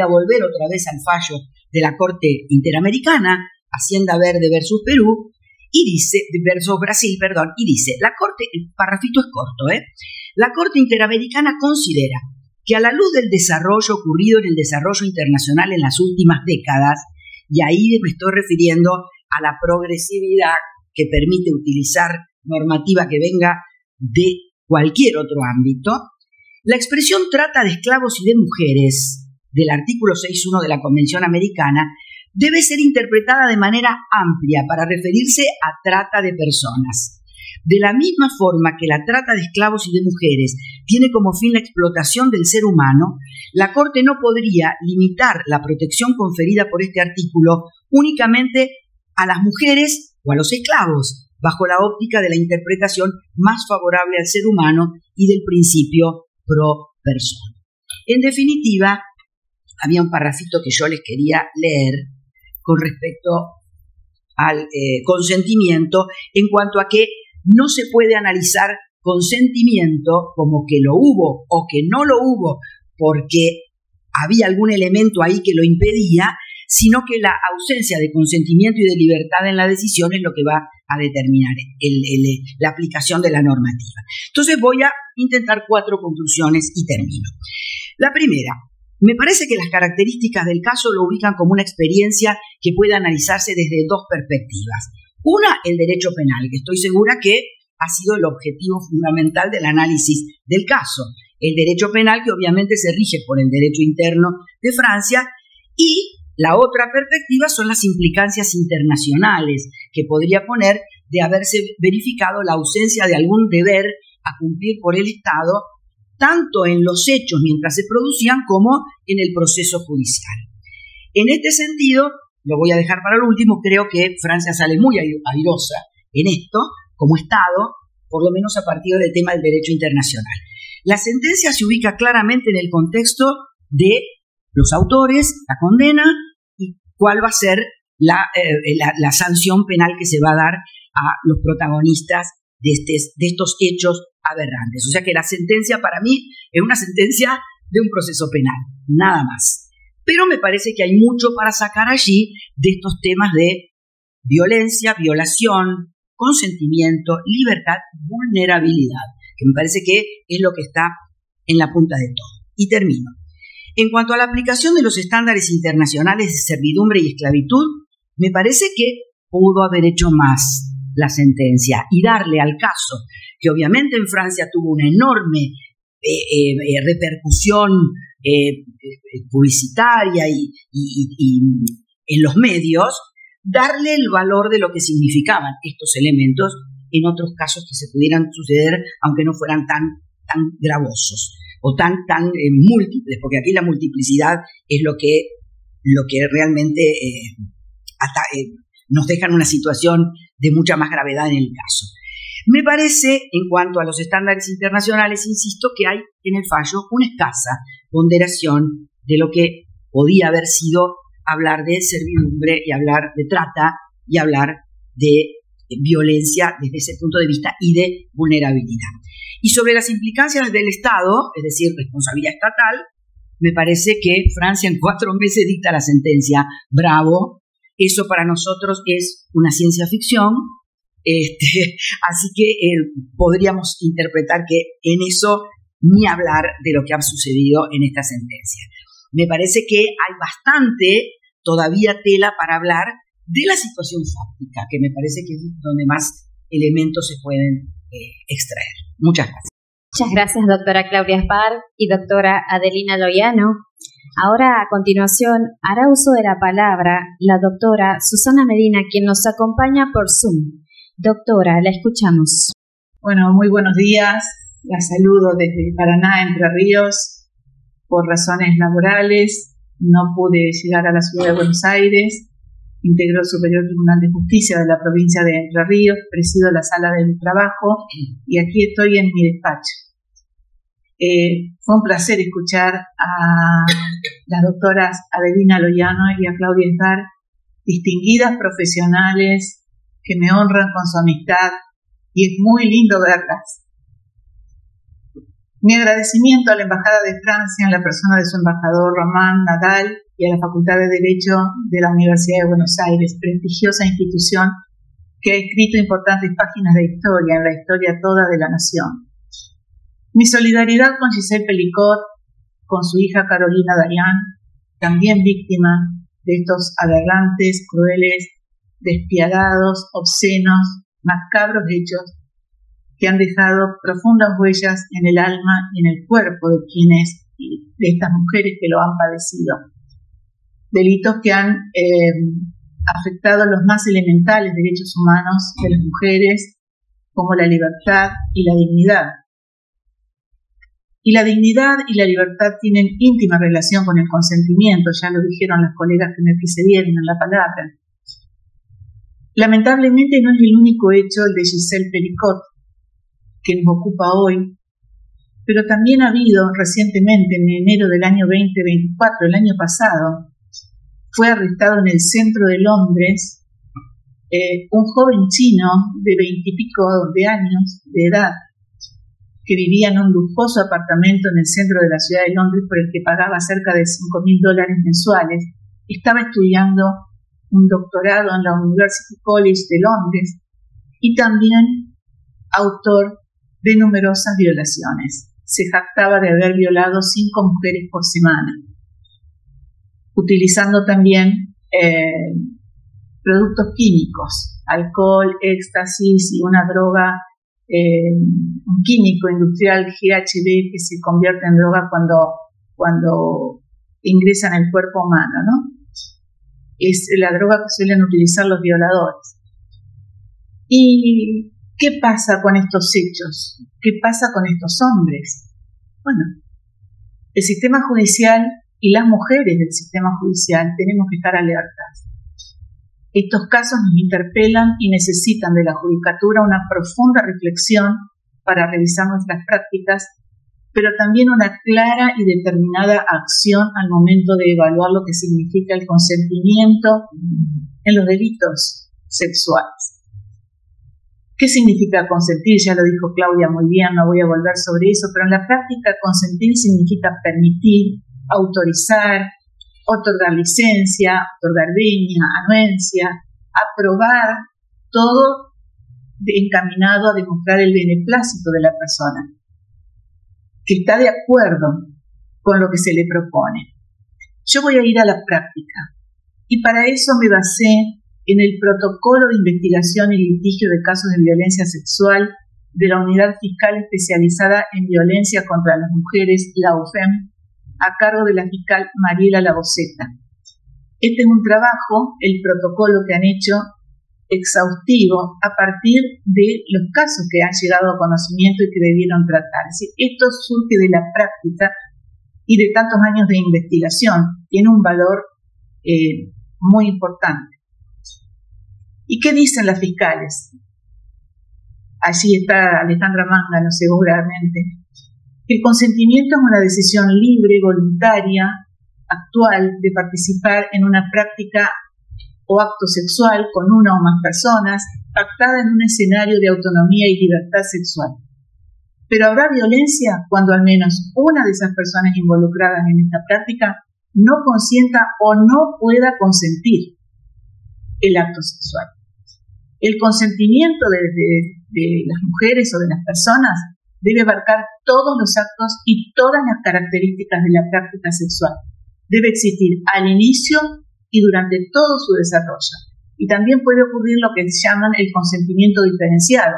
Speaker 5: a volver otra vez al fallo de la Corte Interamericana, Hacienda Verde versus Perú, y dice, versus Brasil, perdón, y dice, la Corte, el parrafito es corto, la Corte Interamericana considera que a la luz del desarrollo ocurrido en el desarrollo internacional en las últimas décadas, y ahí me estoy refiriendo a la progresividad que permite utilizar normativa que venga de cualquier otro ámbito, la expresión trata de esclavos y de mujeres del artículo 6.1 de la Convención Americana debe ser interpretada de manera amplia para referirse a trata de personas. De la misma forma que la trata de esclavos y de mujeres tiene como fin la explotación del ser humano, la Corte no podría limitar la protección conferida por este artículo únicamente a las mujeres o a los esclavos, bajo la óptica de la interpretación más favorable al ser humano y del principio pro persona. En definitiva, había un parrafito que yo les quería leer con respecto al consentimiento, en cuanto a que no se puede analizar consentimiento como que lo hubo o que no lo hubo porque había algún elemento ahí que lo impedía, sino que la ausencia de consentimiento y de libertad en la decisión es lo que va a determinar la aplicación de la normativa. Entonces voy a intentar 4 conclusiones y termino. La primera, me parece que las características del caso lo ubican como una experiencia que puede analizarse desde 2 perspectivas. Una, el derecho penal, que estoy segura que ha sido el objetivo fundamental del análisis del caso. El derecho penal, que obviamente se rige por el derecho interno de Francia, y la otra perspectiva son las implicancias internacionales que podría poner de haberse verificado la ausencia de algún deber a cumplir por el Estado, tanto en los hechos mientras se producían como en el proceso judicial. En este sentido, lo voy a dejar para el último, creo que Francia sale muy airosa en esto, como Estado, por lo menos a partir del tema del derecho internacional. La sentencia se ubica claramente en el contexto de los autores, la condena y cuál va a ser la sanción penal que se va a dar a los protagonistas de estos hechos aberrantes. O sea que la sentencia para mí es una sentencia de un proceso penal, nada más. Pero me parece que hay mucho para sacar allí de estos temas de violencia, violación, consentimiento, libertad, vulnerabilidad, que me parece que es lo que está en la punta de todo. Y termino. En cuanto a la aplicación de los estándares internacionales de servidumbre y esclavitud, me parece que pudo haber hecho más la sentencia y darle al caso, que obviamente en Francia tuvo una enorme repercusión publicitaria y en los medios, darle el valor de lo que significaban estos elementos en otros casos que se pudieran suceder, aunque no fueran tan gravosos o tan múltiples, porque aquí la multiplicidad es lo que realmente nos deja en una situación de mucha más gravedad en el caso. Me parece, en cuanto a los estándares internacionales, insisto, que hay en el fallo una escasa ponderación de lo que podía haber sido hablar de servidumbre y hablar de trata y hablar de violencia desde ese punto de vista y de vulnerabilidad. Y sobre las implicancias del Estado, es decir, responsabilidad estatal, me parece que Francia en 4 meses dicta la sentencia. Bravo, eso para nosotros es una ciencia ficción, así que podríamos interpretar que en eso ni hablar de lo que ha sucedido en esta sentencia. Me parece que hay bastante todavía tela para hablar de la situación fáctica, que me parece que es donde más elementos se pueden extraer. Muchas gracias.
Speaker 1: Muchas gracias, doctora Claudia Sbar y doctora Adelina Loiano. Ahora, a continuación, hará uso de la palabra la doctora Susana Medina, quien nos acompaña por Zoom. Doctora, la escuchamos.
Speaker 6: Bueno, muy buenos días. La saludo desde Paraná, Entre Ríos. Por razones laborales, no pude llegar a la ciudad de Buenos Aires. Integro el Superior Tribunal de Justicia de la provincia de Entre Ríos, presido la sala del trabajo y aquí estoy en mi despacho. Fue un placer escuchar a las doctoras Adelina Loiano y a Claudia Sbar, distinguidas profesionales que me honran con su amistad y es muy lindo verlas. Mi agradecimiento a la Embajada de Francia en la persona de su embajador Román Nadal y a la Facultad de Derecho de la Universidad de Buenos Aires, prestigiosa institución que ha escrito importantes páginas de historia en la historia toda de la nación. Mi solidaridad con Giselle Pelicot, con su hija Carolina Dayan, también víctima de estos aberrantes, crueles, despiadados, obscenos, macabros hechos que han dejado profundas huellas en el alma y en el cuerpo de de estas mujeres que lo han padecido. Delitos que han afectado los más elementales derechos humanos de las mujeres, como la libertad y la dignidad. Y la dignidad y la libertad tienen íntima relación con el consentimiento, ya lo dijeron las colegas que me precedieron en la palabra. Lamentablemente no es el único hecho el de Giselle Pelicot que nos ocupa hoy, pero también ha habido recientemente, en enero del año 2024, el año pasado, fue arrestado en el centro de Londres un joven chino de 20 y pico de años de edad, que vivía en un lujoso apartamento en el centro de la ciudad de Londres por el que pagaba cerca de $5.000 mensuales. Estaba estudiando un doctorado en la University College de Londres y también autor de numerosas violaciones. Se jactaba de haber violado 5 mujeres por semana, utilizando también productos químicos, alcohol, éxtasis y una droga, un químico industrial, GHB, que se convierte en droga cuando ingresa en el cuerpo humano, ¿no? Es la droga que suelen utilizar los violadores. ¿Y qué pasa con estos hechos? ¿Qué pasa con estos hombres? Bueno, el sistema judicial y las mujeres del sistema judicial tenemos que estar alertas. Estos casos nos interpelan y necesitan de la judicatura una profunda reflexión para revisar nuestras prácticas, pero también una clara y determinada acción al momento de evaluar lo que significa el consentimiento en los delitos sexuales. ¿Qué significa consentir? Ya lo dijo Claudia muy bien, no voy a volver sobre eso, pero en la práctica consentir significa permitir, autorizar, otorgar licencia, otorgar venia, anuencia, aprobar, todo encaminado a demostrar el beneplácito de la persona, que está de acuerdo con lo que se le propone. Yo voy a ir a la práctica y para eso me basé en el protocolo de investigación y litigio de casos de violencia sexual de la Unidad Fiscal Especializada en Violencia contra las Mujeres, la UFEM, a cargo de la fiscal Mariela Laboceta. Este es un trabajo, el protocolo que han hecho, exhaustivo a partir de los casos que han llegado a conocimiento y que debieron tratar. Es decir, esto surge de la práctica y de tantos años de investigación. Tiene un valor muy importante. ¿Y qué dicen las fiscales? Allí está Alejandra Mangano seguramente. El consentimiento es una decisión libre, voluntaria, actual, de participar en una práctica o acto sexual con una o más personas, pactada en un escenario de autonomía y libertad sexual. Pero habrá violencia cuando al menos una de esas personas involucradas en esta práctica no consienta o no pueda consentir el acto sexual. El consentimiento de las mujeres o de las personas debe abarcar todos los actos y todas las características de la práctica sexual. Debe existir al inicio y durante todo su desarrollo. Y también puede ocurrir lo que llaman el consentimiento diferenciado,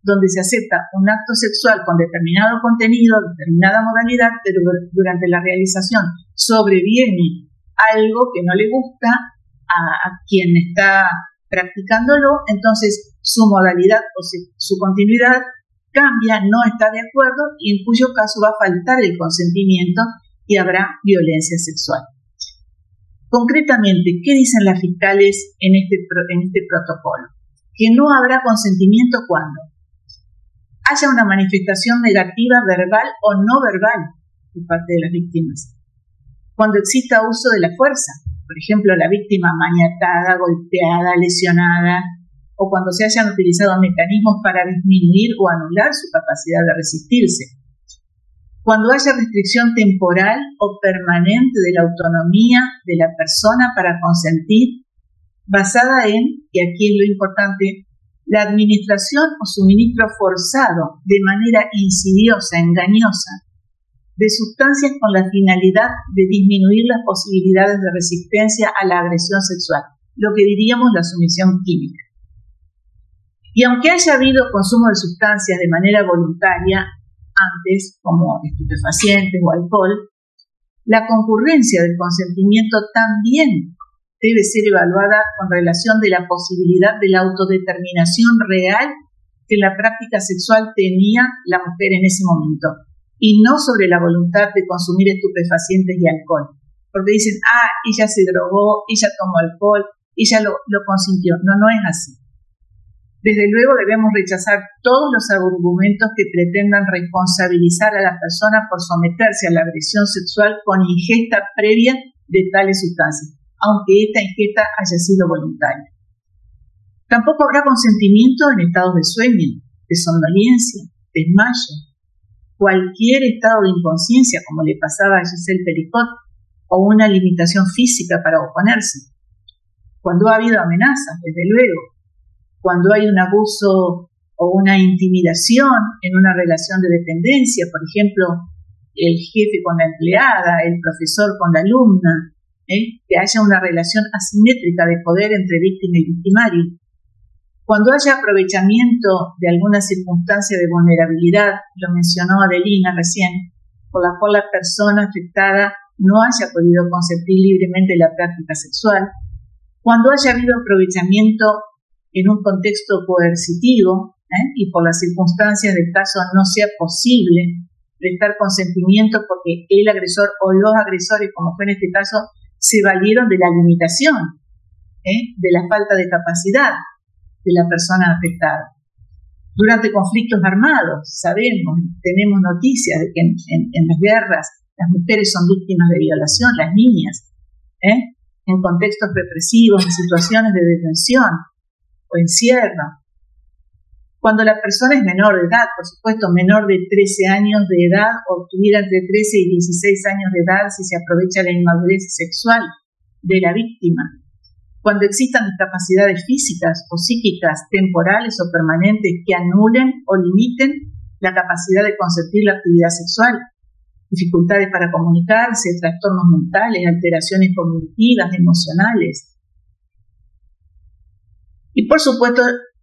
Speaker 6: donde se acepta un acto sexual con determinado contenido, determinada modalidad, pero durante la realización sobreviene algo que no le gusta a quien está practicándolo, entonces su modalidad o su continuidad cambia, no está de acuerdo y en cuyo caso va a faltar el consentimiento y habrá violencia sexual. Concretamente, ¿qué dicen las fiscales en este protocolo? Que no habrá consentimiento cuando haya una manifestación negativa verbal o no verbal por parte de las víctimas, cuando exista uso de la fuerza, por ejemplo, la víctima maniatada, golpeada, lesionada, o cuando se hayan utilizado mecanismos para disminuir o anular su capacidad de resistirse. Cuando haya restricción temporal o permanente de la autonomía de la persona para consentir, basada en, y aquí es lo importante, la administración o suministro forzado de manera insidiosa, engañosa, de sustancias con la finalidad de disminuir las posibilidades de resistencia a la agresión sexual, lo que diríamos la sumisión química. Y aunque haya habido consumo de sustancias de manera voluntaria antes, como estupefacientes o alcohol, la concurrencia del consentimiento también debe ser evaluada con relación de la posibilidad de la autodeterminación real que la práctica sexual tenía la mujer en ese momento, y no sobre la voluntad de consumir estupefacientes y alcohol. Porque dicen, ella se drogó, ella tomó alcohol, ella lo consintió. No, no es así. Desde luego debemos rechazar todos los argumentos que pretendan responsabilizar a la persona por someterse a la agresión sexual con ingesta previa de tales sustancias, aunque esta ingesta haya sido voluntaria. Tampoco habrá consentimiento en estados de sueño, de somnolencia, desmayo, cualquier estado de inconsciencia, como le pasaba a Giselle Pericot, o una limitación física para oponerse. Cuando ha habido amenazas, desde luego, cuando hay un abuso o una intimidación en una relación de dependencia, por ejemplo, el jefe con la empleada, el profesor con la alumna, que haya una relación asimétrica de poder entre víctima y victimario. Cuando haya aprovechamiento de alguna circunstancia de vulnerabilidad, lo mencionó Adelina recién, por la cual la persona afectada no haya podido consentir libremente la práctica sexual, cuando haya habido aprovechamiento en un contexto coercitivo y por las circunstancias del caso no sea posible prestar consentimiento porque el agresor o los agresores, como fue en este caso, se valieron de la limitación, de la falta de capacidad de la persona afectada. Durante conflictos armados, sabemos, tenemos noticias de que en las guerras las mujeres son víctimas de violación, las niñas, en contextos represivos, en situaciones de detención o encierro. Cuando la persona es menor de edad, por supuesto, menor de 13 años de edad o tuviera entre 13 y 16 años de edad si se aprovecha la inmadurez sexual de la víctima. Cuando existan discapacidades físicas o psíquicas, temporales o permanentes que anulen o limiten la capacidad de consentir la actividad sexual, dificultades para comunicarse, trastornos mentales, alteraciones cognitivas, emocionales. Y por supuesto,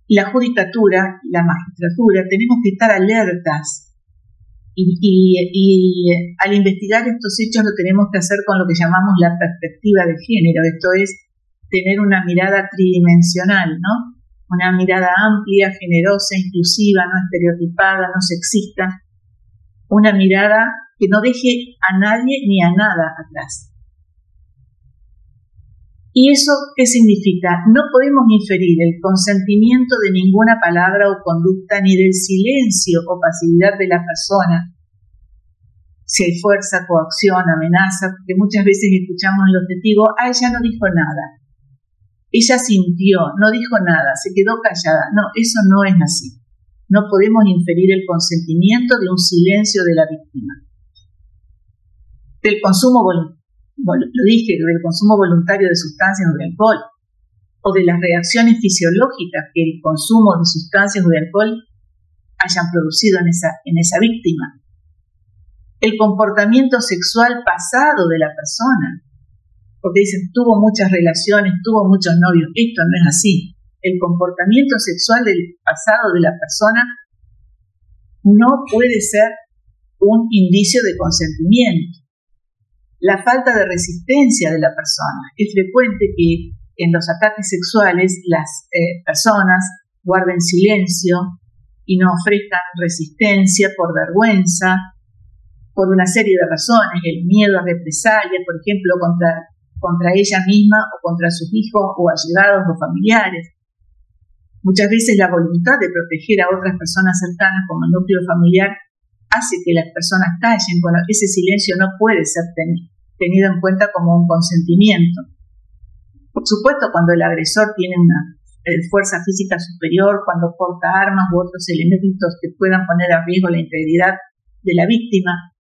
Speaker 6: la judicatura, la magistratura, tenemos que estar alertas y al investigar estos hechos lo tenemos que hacer con lo que llamamos la perspectiva de género, esto es tener una mirada tridimensional, ¿no? Una mirada amplia, generosa, inclusiva, no estereotipada, no sexista, una mirada que no deje a nadie ni a nada atrás. ¿Y eso qué significa? No podemos inferir el consentimiento de ninguna palabra o conducta ni del silencio o pasividad de la persona. Si hay fuerza, coacción, amenaza, porque muchas veces escuchamos en los testigos, ella no dijo nada. Ella sintió, no dijo nada, se quedó callada. No, eso no es así. No podemos inferir el consentimiento de un silencio de la víctima. Del consumo voluntario. Lo dije, del consumo voluntario de sustancias o de alcohol, o de las reacciones fisiológicas que el consumo de sustancias o de alcohol hayan producido en esa víctima. El comportamiento sexual pasado de la persona, porque dicen, tuvo muchas relaciones, tuvo muchos novios. Esto no es así. El comportamiento sexual del pasado de la persona no puede ser un indicio de consentimiento. La falta de resistencia de la persona. Es frecuente que en los ataques sexuales las personas guarden silencio y no ofrezcan resistencia por vergüenza, por una serie de razones, el miedo a represalia, por ejemplo, contra ella misma o contra sus hijos o allegados o familiares. Muchas veces la voluntad de proteger a otras personas cercanas como el núcleo familiar hace que las personas callen. Bueno, ese silencio no puede ser tenido en cuenta como un consentimiento. Por supuesto, cuando el agresor tiene una fuerza física superior, cuando porta armas u otros elementos que puedan poner a riesgo la integridad de la víctima,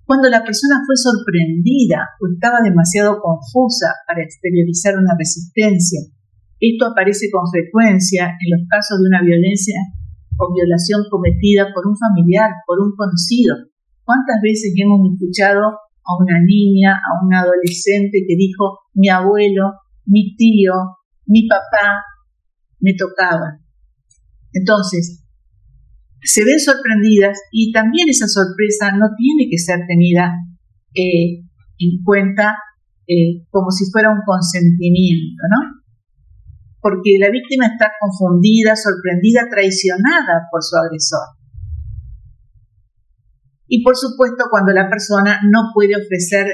Speaker 6: cuando la persona fue sorprendida o estaba demasiado confusa para exteriorizar una resistencia. Esto aparece con frecuencia en los casos de una violencia o violación cometida por un familiar, por un conocido. ¿Cuántas veces hemos escuchado a una niña, a un adolescente que dijo, mi abuelo, mi tío, mi papá me tocaban? Entonces, se ven sorprendidas y también esa sorpresa no tiene que ser tenida en cuenta como si fuera un consentimiento, ¿no? Porque la víctima está confundida, sorprendida, traicionada por su agresor. Y por supuesto, cuando la persona no puede ofrecer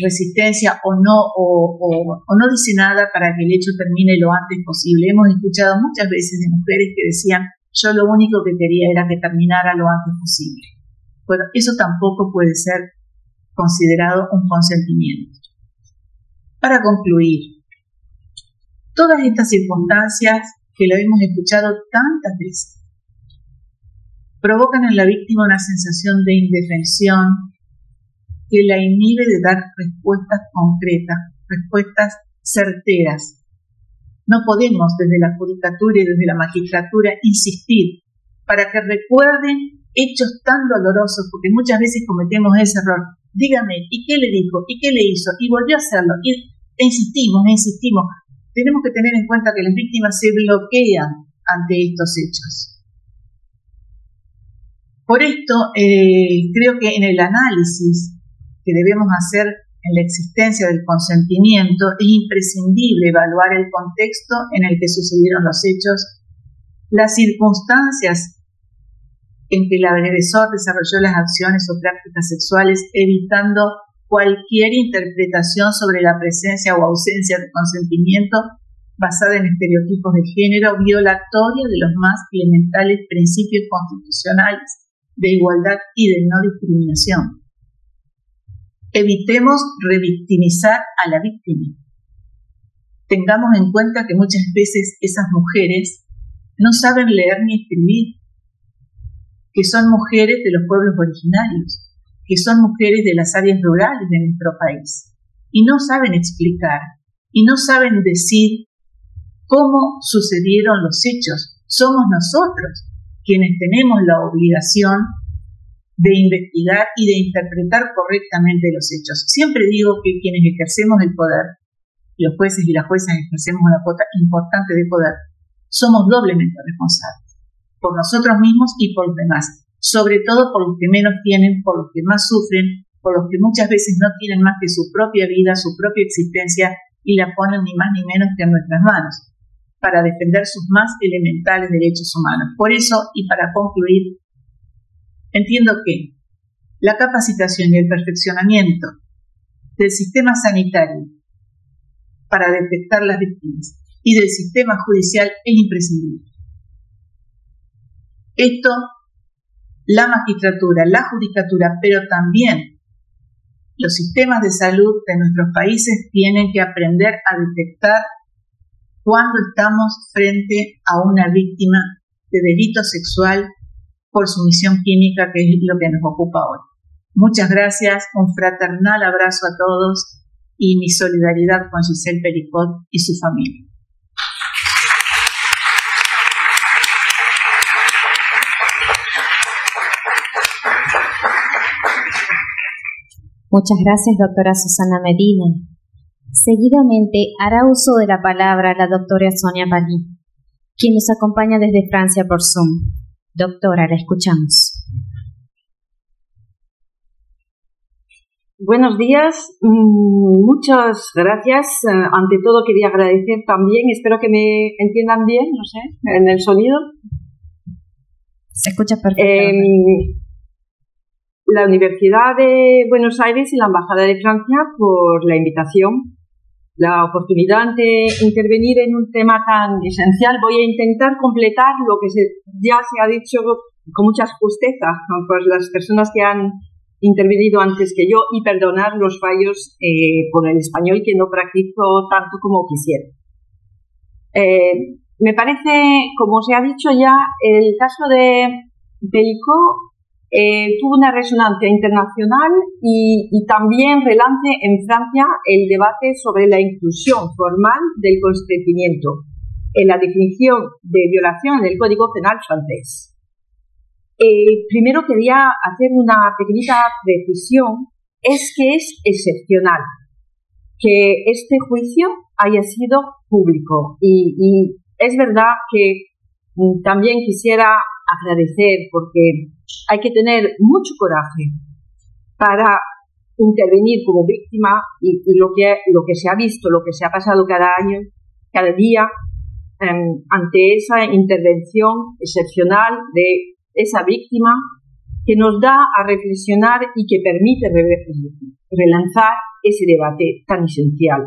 Speaker 6: resistencia o no dice nada para que el hecho termine lo antes posible. Hemos escuchado muchas veces de mujeres que decían, yo lo único que quería era que terminara lo antes posible. Bueno, eso tampoco puede ser considerado un consentimiento. Para concluir, todas estas circunstancias que lo hemos escuchado tantas veces provocan en la víctima una sensación de indefensión que la inhibe de dar respuestas concretas, respuestas certeras. No podemos desde la judicatura y desde la magistratura insistir para que recuerden hechos tan dolorosos, porque muchas veces cometemos ese error. Dígame, ¿y qué le dijo? ¿Y qué le hizo? Y volvió a hacerlo. E insistimos. Tenemos que tener en cuenta que las víctimas se bloquean ante estos hechos. Por esto, creo que en el análisis que debemos hacer en la existencia del consentimiento es imprescindible evaluar el contexto en el que sucedieron los hechos, las circunstancias en que el agresor desarrolló las acciones o prácticas sexuales, evitando cualquier interpretación sobre la presencia o ausencia de consentimiento basada en estereotipos de género, violatoria de los más elementales principios constitucionales de igualdad y de no discriminación. Evitemos revictimizar a la víctima. Tengamos en cuenta que muchas veces esas mujeres no saben leer ni escribir, que son mujeres de los pueblos originarios, que son mujeres de las áreas rurales de nuestro país, y no saben explicar, y no saben decir cómo sucedieron los hechos. Somos nosotros quienes tenemos la obligación de investigar y de interpretar correctamente los hechos. Siempre digo que quienes ejercemos el poder, los jueces y las juezas ejercemos una cuota importante de poder, somos doblemente responsables, por nosotros mismos y por los demás, sobre todo por los que menos tienen, por los que más sufren, por los que muchas veces no tienen más que su propia vida, su propia existencia, y la ponen ni más ni menos que en nuestras manos, para defender sus más elementales derechos humanos. Por eso, y para concluir, entiendo que la capacitación y el perfeccionamiento del sistema sanitario para detectar las víctimas y del sistema judicial es imprescindible. Esto, la magistratura, la judicatura, pero también los sistemas de salud de nuestros países tienen que aprender a detectar cuando estamos frente a una víctima de delito sexual por sumisión química, que es lo que nos ocupa hoy. Muchas gracias, un fraternal abrazo a todos y mi solidaridad con Giselle Pelicot y su familia.
Speaker 1: Muchas gracias, doctora Susana Medina. Seguidamente hará uso de la palabra la doctora Sonia Palí, quien nos acompaña desde Francia por Zoom. Doctora, la escuchamos.
Speaker 7: Buenos días, muchas gracias. Ante todo quería agradecer también, espero que me entiendan bien, no sé, en el sonido.
Speaker 1: Se escucha perfectamente.
Speaker 7: La Universidad de Buenos Aires y la Embajada de Francia por la invitación, la oportunidad de intervenir en un tema tan esencial. Voy a intentar completar lo que ya se ha dicho con muchas justezas por las personas que han intervenido antes que yo y perdonar los fallos por el español que no practico tanto como quisiera. Me parece, como se ha dicho ya, el caso de Pelicot tuvo una resonancia internacional y también relance en Francia el debate sobre la inclusión formal del consentimiento en la definición de violación en el Código Penal francés. Primero quería hacer una pequeñita precisión, es que es excepcional que este juicio haya sido público y es verdad que también quisiera agradecer, porque hay que tener mucho coraje para intervenir como víctima y lo que se ha visto, lo que se ha pasado cada año, cada día, ante esa intervención excepcional de esa víctima que nos da a reflexionar y que permite relanzar ese debate tan esencial.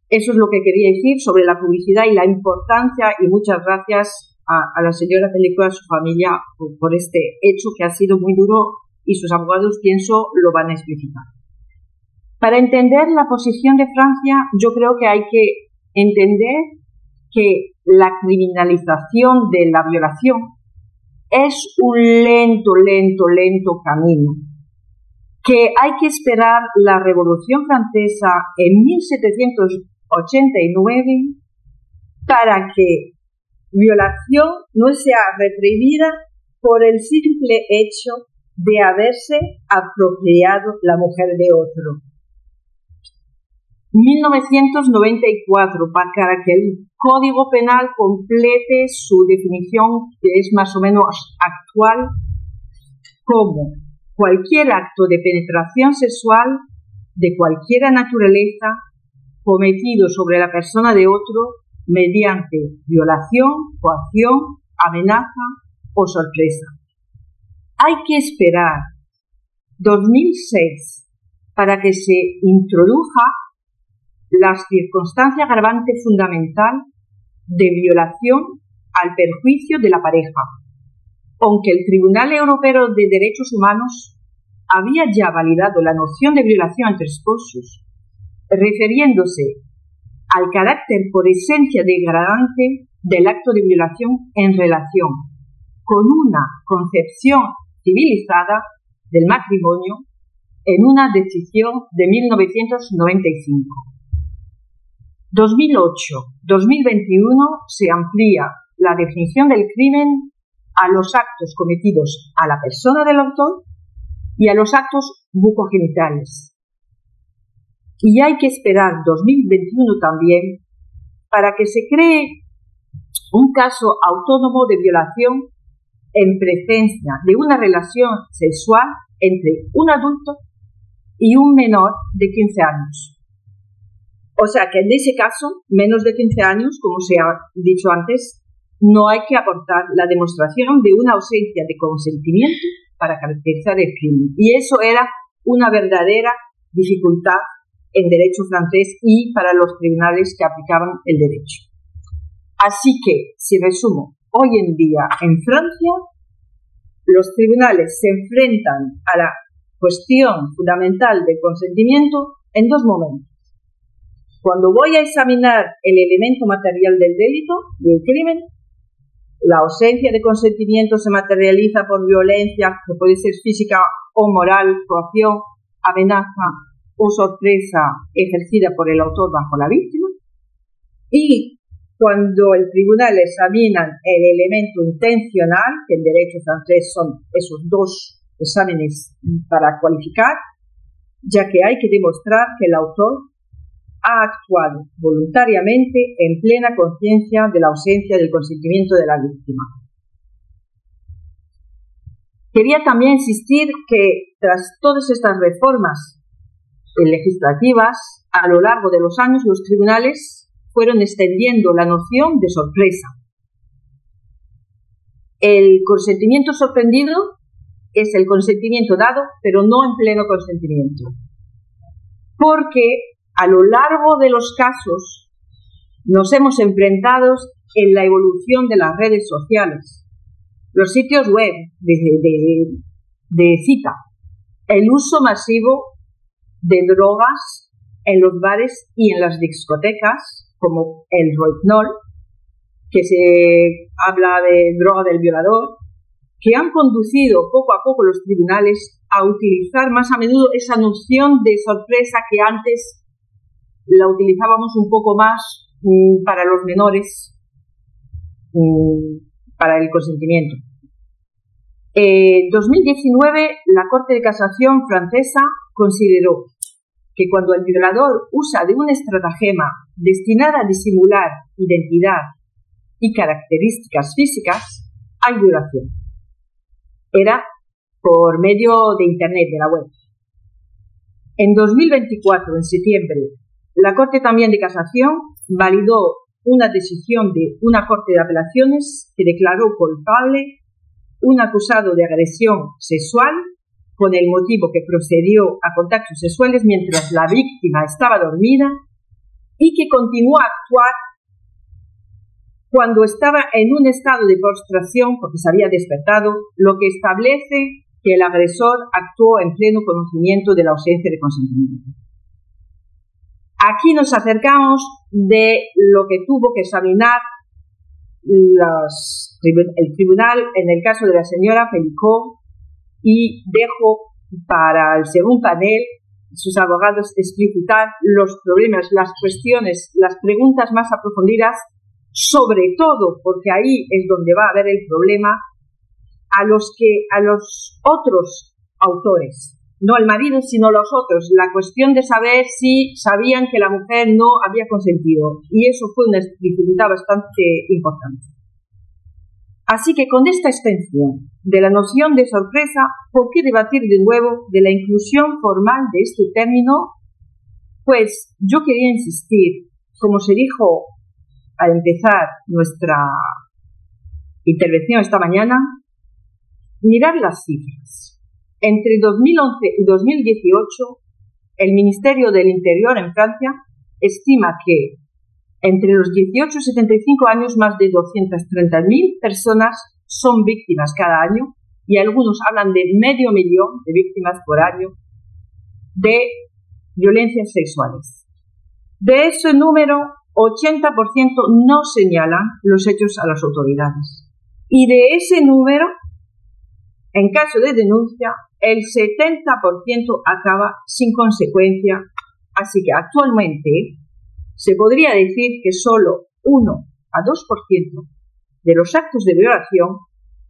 Speaker 7: Eso es lo que quería decir sobre la publicidad y la importancia, y muchas gracias a la señora Pelicot y a su familia por este hecho que ha sido muy duro y sus abogados, pienso, lo van a explicitar. Para entender la posición de Francia, yo creo que hay que entender que la criminalización de la violación es un lento camino, que hay que esperar la Revolución Francesa en 1789 para que violación no sea reprimida por el simple hecho de haberse apropiado la mujer de otro. 1994, para que el Código Penal complete su definición, que es más o menos actual, como cualquier acto de penetración sexual de cualquier naturaleza cometido sobre la persona de otro mediante violación, coacción, amenaza o sorpresa. Hay que esperar 2006 para que se introduzca la circunstancia agravante fundamental de violación al perjuicio de la pareja, aunque el Tribunal Europeo de Derechos Humanos había ya validado la noción de violación entre esposos, refiriéndose al carácter por esencia degradante del acto de violación en relación con una concepción civilizada del matrimonio en una decisión de 1995. 2008-2021 se amplía la definición del crimen a los actos cometidos a la persona del autor y a los actos bucogenitales. Y hay que esperar 2021 también para que se cree un caso autónomo de violación en presencia de una relación sexual entre un adulto y un menor de 15 años. O sea que en ese caso, menos de 15 años, como se ha dicho antes, no hay que aportar la demostración de una ausencia de consentimiento para caracterizar el crimen. Y eso era una verdadera dificultad en derecho francés y para los tribunales que aplicaban el derecho. Así que, si resumo, hoy en día en Francia los tribunales se enfrentan a la cuestión fundamental del consentimiento en dos momentos. Cuando voy a examinar el elemento material del delito, del crimen, la ausencia de consentimiento se materializa por violencia, que puede ser física o moral, coacción, amenaza o sorpresa ejercida por el autor bajo la víctima. Y cuando el tribunal examina el elemento intencional, que en derecho francés son esos dos exámenes para cualificar, ya que hay que demostrar que el autor ha actuado voluntariamente en plena conciencia de la ausencia del consentimiento de la víctima. Quería también insistir que tras todas estas reformas legislativas, a lo largo de los años los tribunales fueron extendiendo la noción de sorpresa. El consentimiento sorprendido es el consentimiento dado, pero no en pleno consentimiento. Porque a lo largo de los casos nos hemos enfrentado en la evolución de las redes sociales, los sitios web de cita, el uso masivo de drogas en los bares y en las discotecas, como el rohypnol, que se habla de droga del violador, que han conducido poco a poco los tribunales a utilizar más a menudo esa noción de sorpresa que antes la utilizábamos un poco más para los menores, para el consentimiento. En 2019, la Corte de Casación francesa consideró que cuando el violador usa de una estratagema destinada a disimular identidad y características físicas, hay violación. Era por medio de Internet, de la web. En 2024, en septiembre, la Corte también de Casación validó una decisión de una Corte de Apelaciones que declaró culpable un acusado de agresión sexual con el motivo que procedió a contactos sexuales mientras la víctima estaba dormida y que continuó a actuar cuando estaba en un estado de postración porque se había despertado, lo que establece que el agresor actuó en pleno conocimiento de la ausencia de consentimiento. Aquí nos acercamos de lo que tuvo que examinar el tribunal en el caso de la señora Pellicot, y dejo para el segundo panel sus abogados explicitar los problemas, las cuestiones, las preguntas más aprofundidas sobre todo, porque ahí es donde va a haber el problema, a los otros autores, no el marido, sino los otros, la cuestión de saber si sabían que la mujer no había consentido, y eso fue una dificultad bastante importante. Así que con esta extensión de la noción de sorpresa, ¿por qué debatir de nuevo de la inclusión formal de este término? Pues yo quería insistir, como se dijo al empezar nuestra intervención esta mañana, mirar las cifras. Entre 2011 y 2018, el Ministerio del Interior en Francia estima que entre los 18 y 75 años más de 230.000 personas son víctimas cada año, y algunos hablan de 500.000 de víctimas por año de violencias sexuales. De ese número, 80% no señalan los hechos a las autoridades. Y de ese número, en caso de denuncia, el 70% acaba sin consecuencia. Así que actualmente se podría decir que solo 1 a 2% de los actos de violación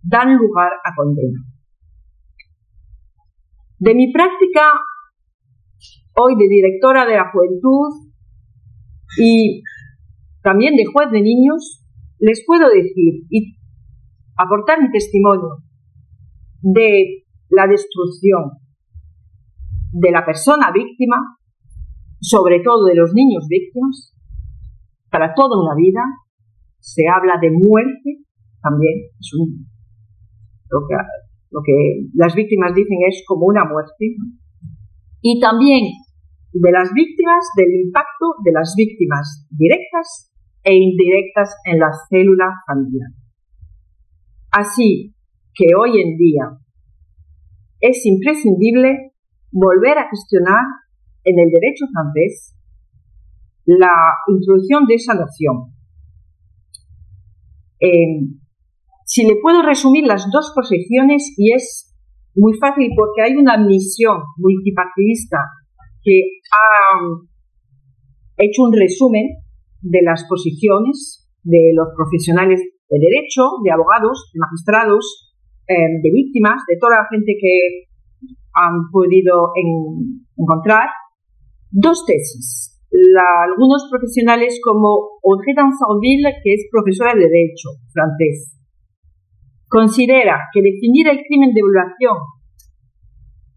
Speaker 7: dan lugar a condena. De mi práctica hoy de directora de la juventud y también de juez de niños, les puedo decir y aportar mi testimonio de la destrucción de la persona víctima, sobre todo de los niños víctimas, para toda una vida. Se habla de muerte también, lo que las víctimas dicen es como una muerte, y también de las víctimas, del impacto de las víctimas directas e indirectas en la célula familiar. Así que hoy en día es imprescindible volver a cuestionar en el derecho francés la introducción de esa noción. Si le puedo resumir las dos posiciones, y es muy fácil porque hay una misión multipartidista que ha hecho un resumen de las posiciones de los profesionales de derecho, de abogados, de magistrados, de víctimas, de toda la gente que han podido encontrar. Dos tesis. Algunos profesionales como Audrey Dansonville, que es profesora de Derecho francés, considera que definir el crimen de violación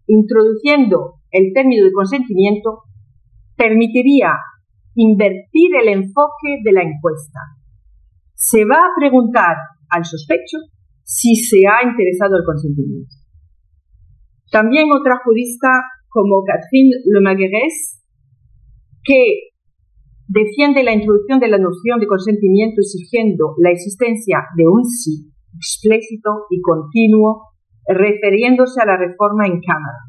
Speaker 7: introduciendo el término de consentimiento permitiría invertir el enfoque de la encuesta. Se va a preguntar al sospecho si se ha interesado el consentimiento. También otra jurista como Catherine Lemaguerès, que defiende la introducción de la noción de consentimiento exigiendo la existencia de un sí explícito y continuo, refiriéndose a la reforma en Cámara,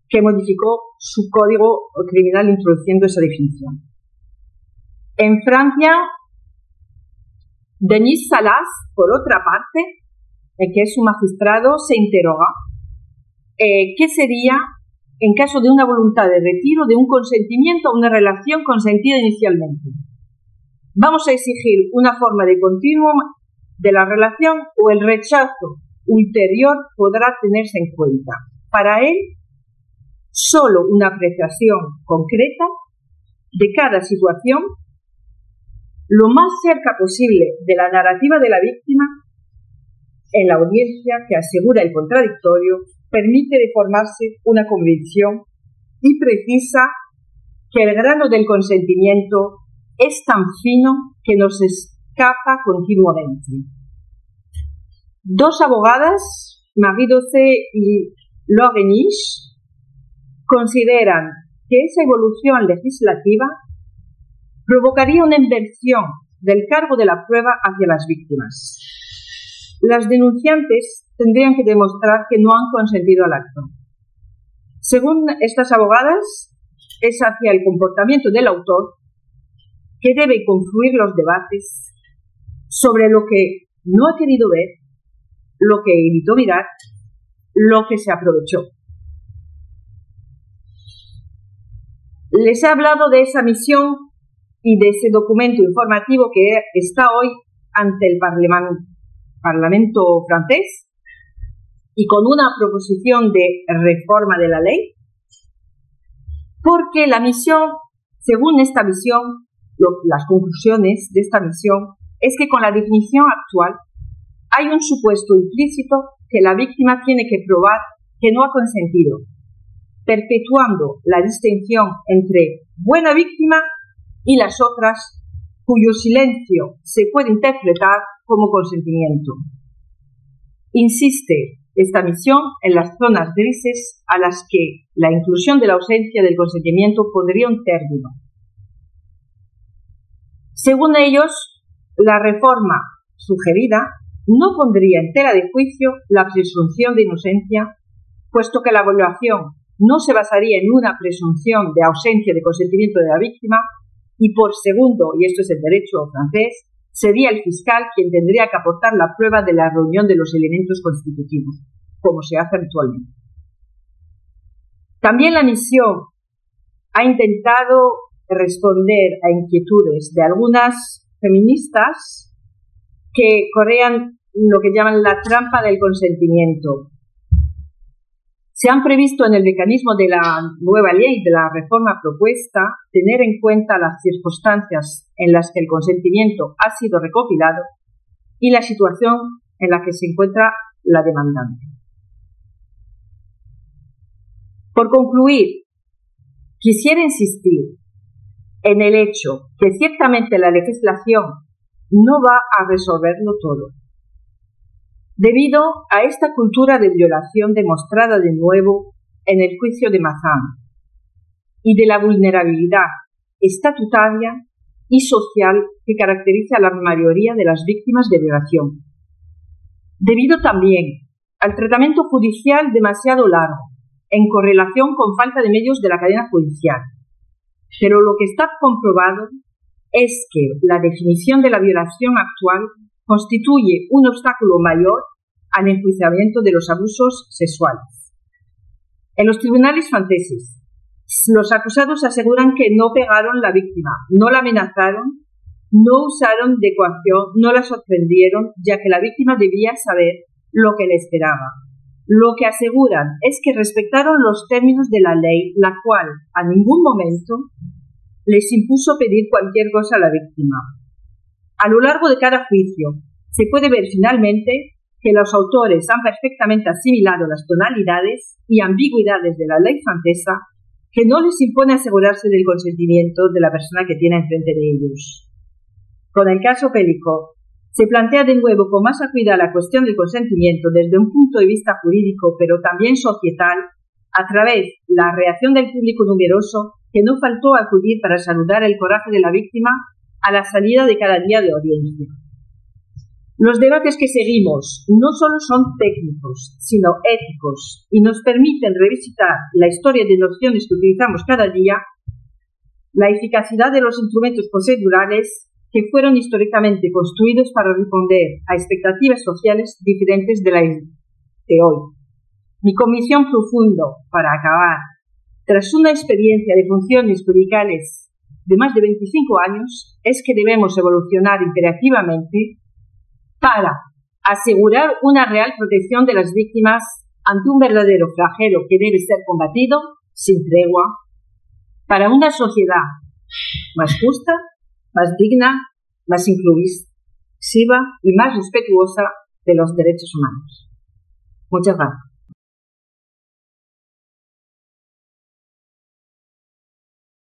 Speaker 7: que modificó su código criminal introduciendo esa definición. En Francia, Denis Salas, por otra parte, que es un magistrado, se interroga qué sería en caso de una voluntad de retiro de un consentimiento a una relación consentida inicialmente. ¿Vamos a exigir una forma de continuum de la relación o el rechazo ulterior podrá tenerse en cuenta? Para él, solo una apreciación concreta de cada situación, lo más cerca posible de la narrativa de la víctima, en la audiencia que asegura el contradictorio, permite de formarse una convicción y precisa que el grano del consentimiento es tan fino que nos escapa continuamente. Dos abogadas, Marie Dossé y Laure Niche, consideran que esa evolución legislativa provocaría una inversión del cargo de la prueba hacia las víctimas. Las denunciantes tendrían que demostrar que no han consentido al acto. Según estas abogadas, es hacia el comportamiento del autor que debe confluir los debates sobre lo que no ha querido ver, lo que evitó mirar, lo que se aprovechó. Les he hablado de esa misión y de ese documento informativo que está hoy ante el Parlamento francés y con una proposición de reforma de la ley, porque la misión, según esta misión, las conclusiones de esta misión, es que con la definición actual hay un supuesto implícito que la víctima tiene que probar que no ha consentido, perpetuando la distinción entre buena víctima y las otras cuyo silencio se puede interpretar como consentimiento. Insiste esta misión en las zonas grises a las que la inclusión de la ausencia del consentimiento pondría un término. Según ellos, la reforma sugerida no pondría en tela de juicio la presunción de inocencia, puesto que la evaluación no se basaría en una presunción de ausencia de consentimiento de la víctima y, por segundo, y esto es el derecho francés, sería el fiscal quien tendría que aportar la prueba de la reunión de los elementos constitutivos, como se hace actualmente. También la misión ha intentado responder a inquietudes de algunas feministas que corrían lo que llaman la trampa del consentimiento. Se han previsto en el mecanismo de la nueva ley, de la reforma propuesta, tener en cuenta las circunstancias en las que el consentimiento ha sido recopilado y la situación en la que se encuentra la demandante. Por concluir, quisiera insistir en el hecho que ciertamente la legislación no va a resolverlo todo. Debido a esta cultura de violación demostrada de nuevo en el juicio de Mazán y de la vulnerabilidad estatutaria y social que caracteriza a la mayoría de las víctimas de violación. Debido también al tratamiento judicial demasiado largo, en correlación con falta de medios de la cadena judicial. Pero lo que está comprobado es que la definición de la violación actual constituye un obstáculo mayor al enjuiciamiento de los abusos sexuales. En los tribunales franceses, los acusados aseguran que no pegaron a la víctima, no la amenazaron, no usaron de coacción, no la sorprendieron, ya que la víctima debía saber lo que le esperaba. Lo que aseguran es que respetaron los términos de la ley, la cual a ningún momento les impuso pedir cualquier cosa a la víctima. A lo largo de cada juicio se puede ver finalmente que los autores han perfectamente asimilado las tonalidades y ambigüedades de la ley francesa, que no les impone asegurarse del consentimiento de la persona que tiene enfrente de ellos. Con el caso Pellicot, se plantea de nuevo con más acuidad la cuestión del consentimiento desde un punto de vista jurídico, pero también societal, a través de la reacción del público numeroso que no faltó a acudir para saludar el coraje de la víctima a la salida de cada día de audiencia. Los debates que seguimos no solo son técnicos, sino éticos, y nos permiten revisitar la historia de nociones que utilizamos cada día, la eficacidad de los instrumentos procedurales que fueron históricamente construidos para responder a expectativas sociales diferentes de la de hoy. Mi convicción profundo, para acabar, tras una experiencia de funciones jurídicas de más de 25 años, es que debemos evolucionar imperativamente para asegurar una real protección de las víctimas ante un verdadero flagelo que debe ser combatido sin tregua, para una sociedad más justa, más digna, más inclusiva y más respetuosa de los derechos humanos. Muchas gracias.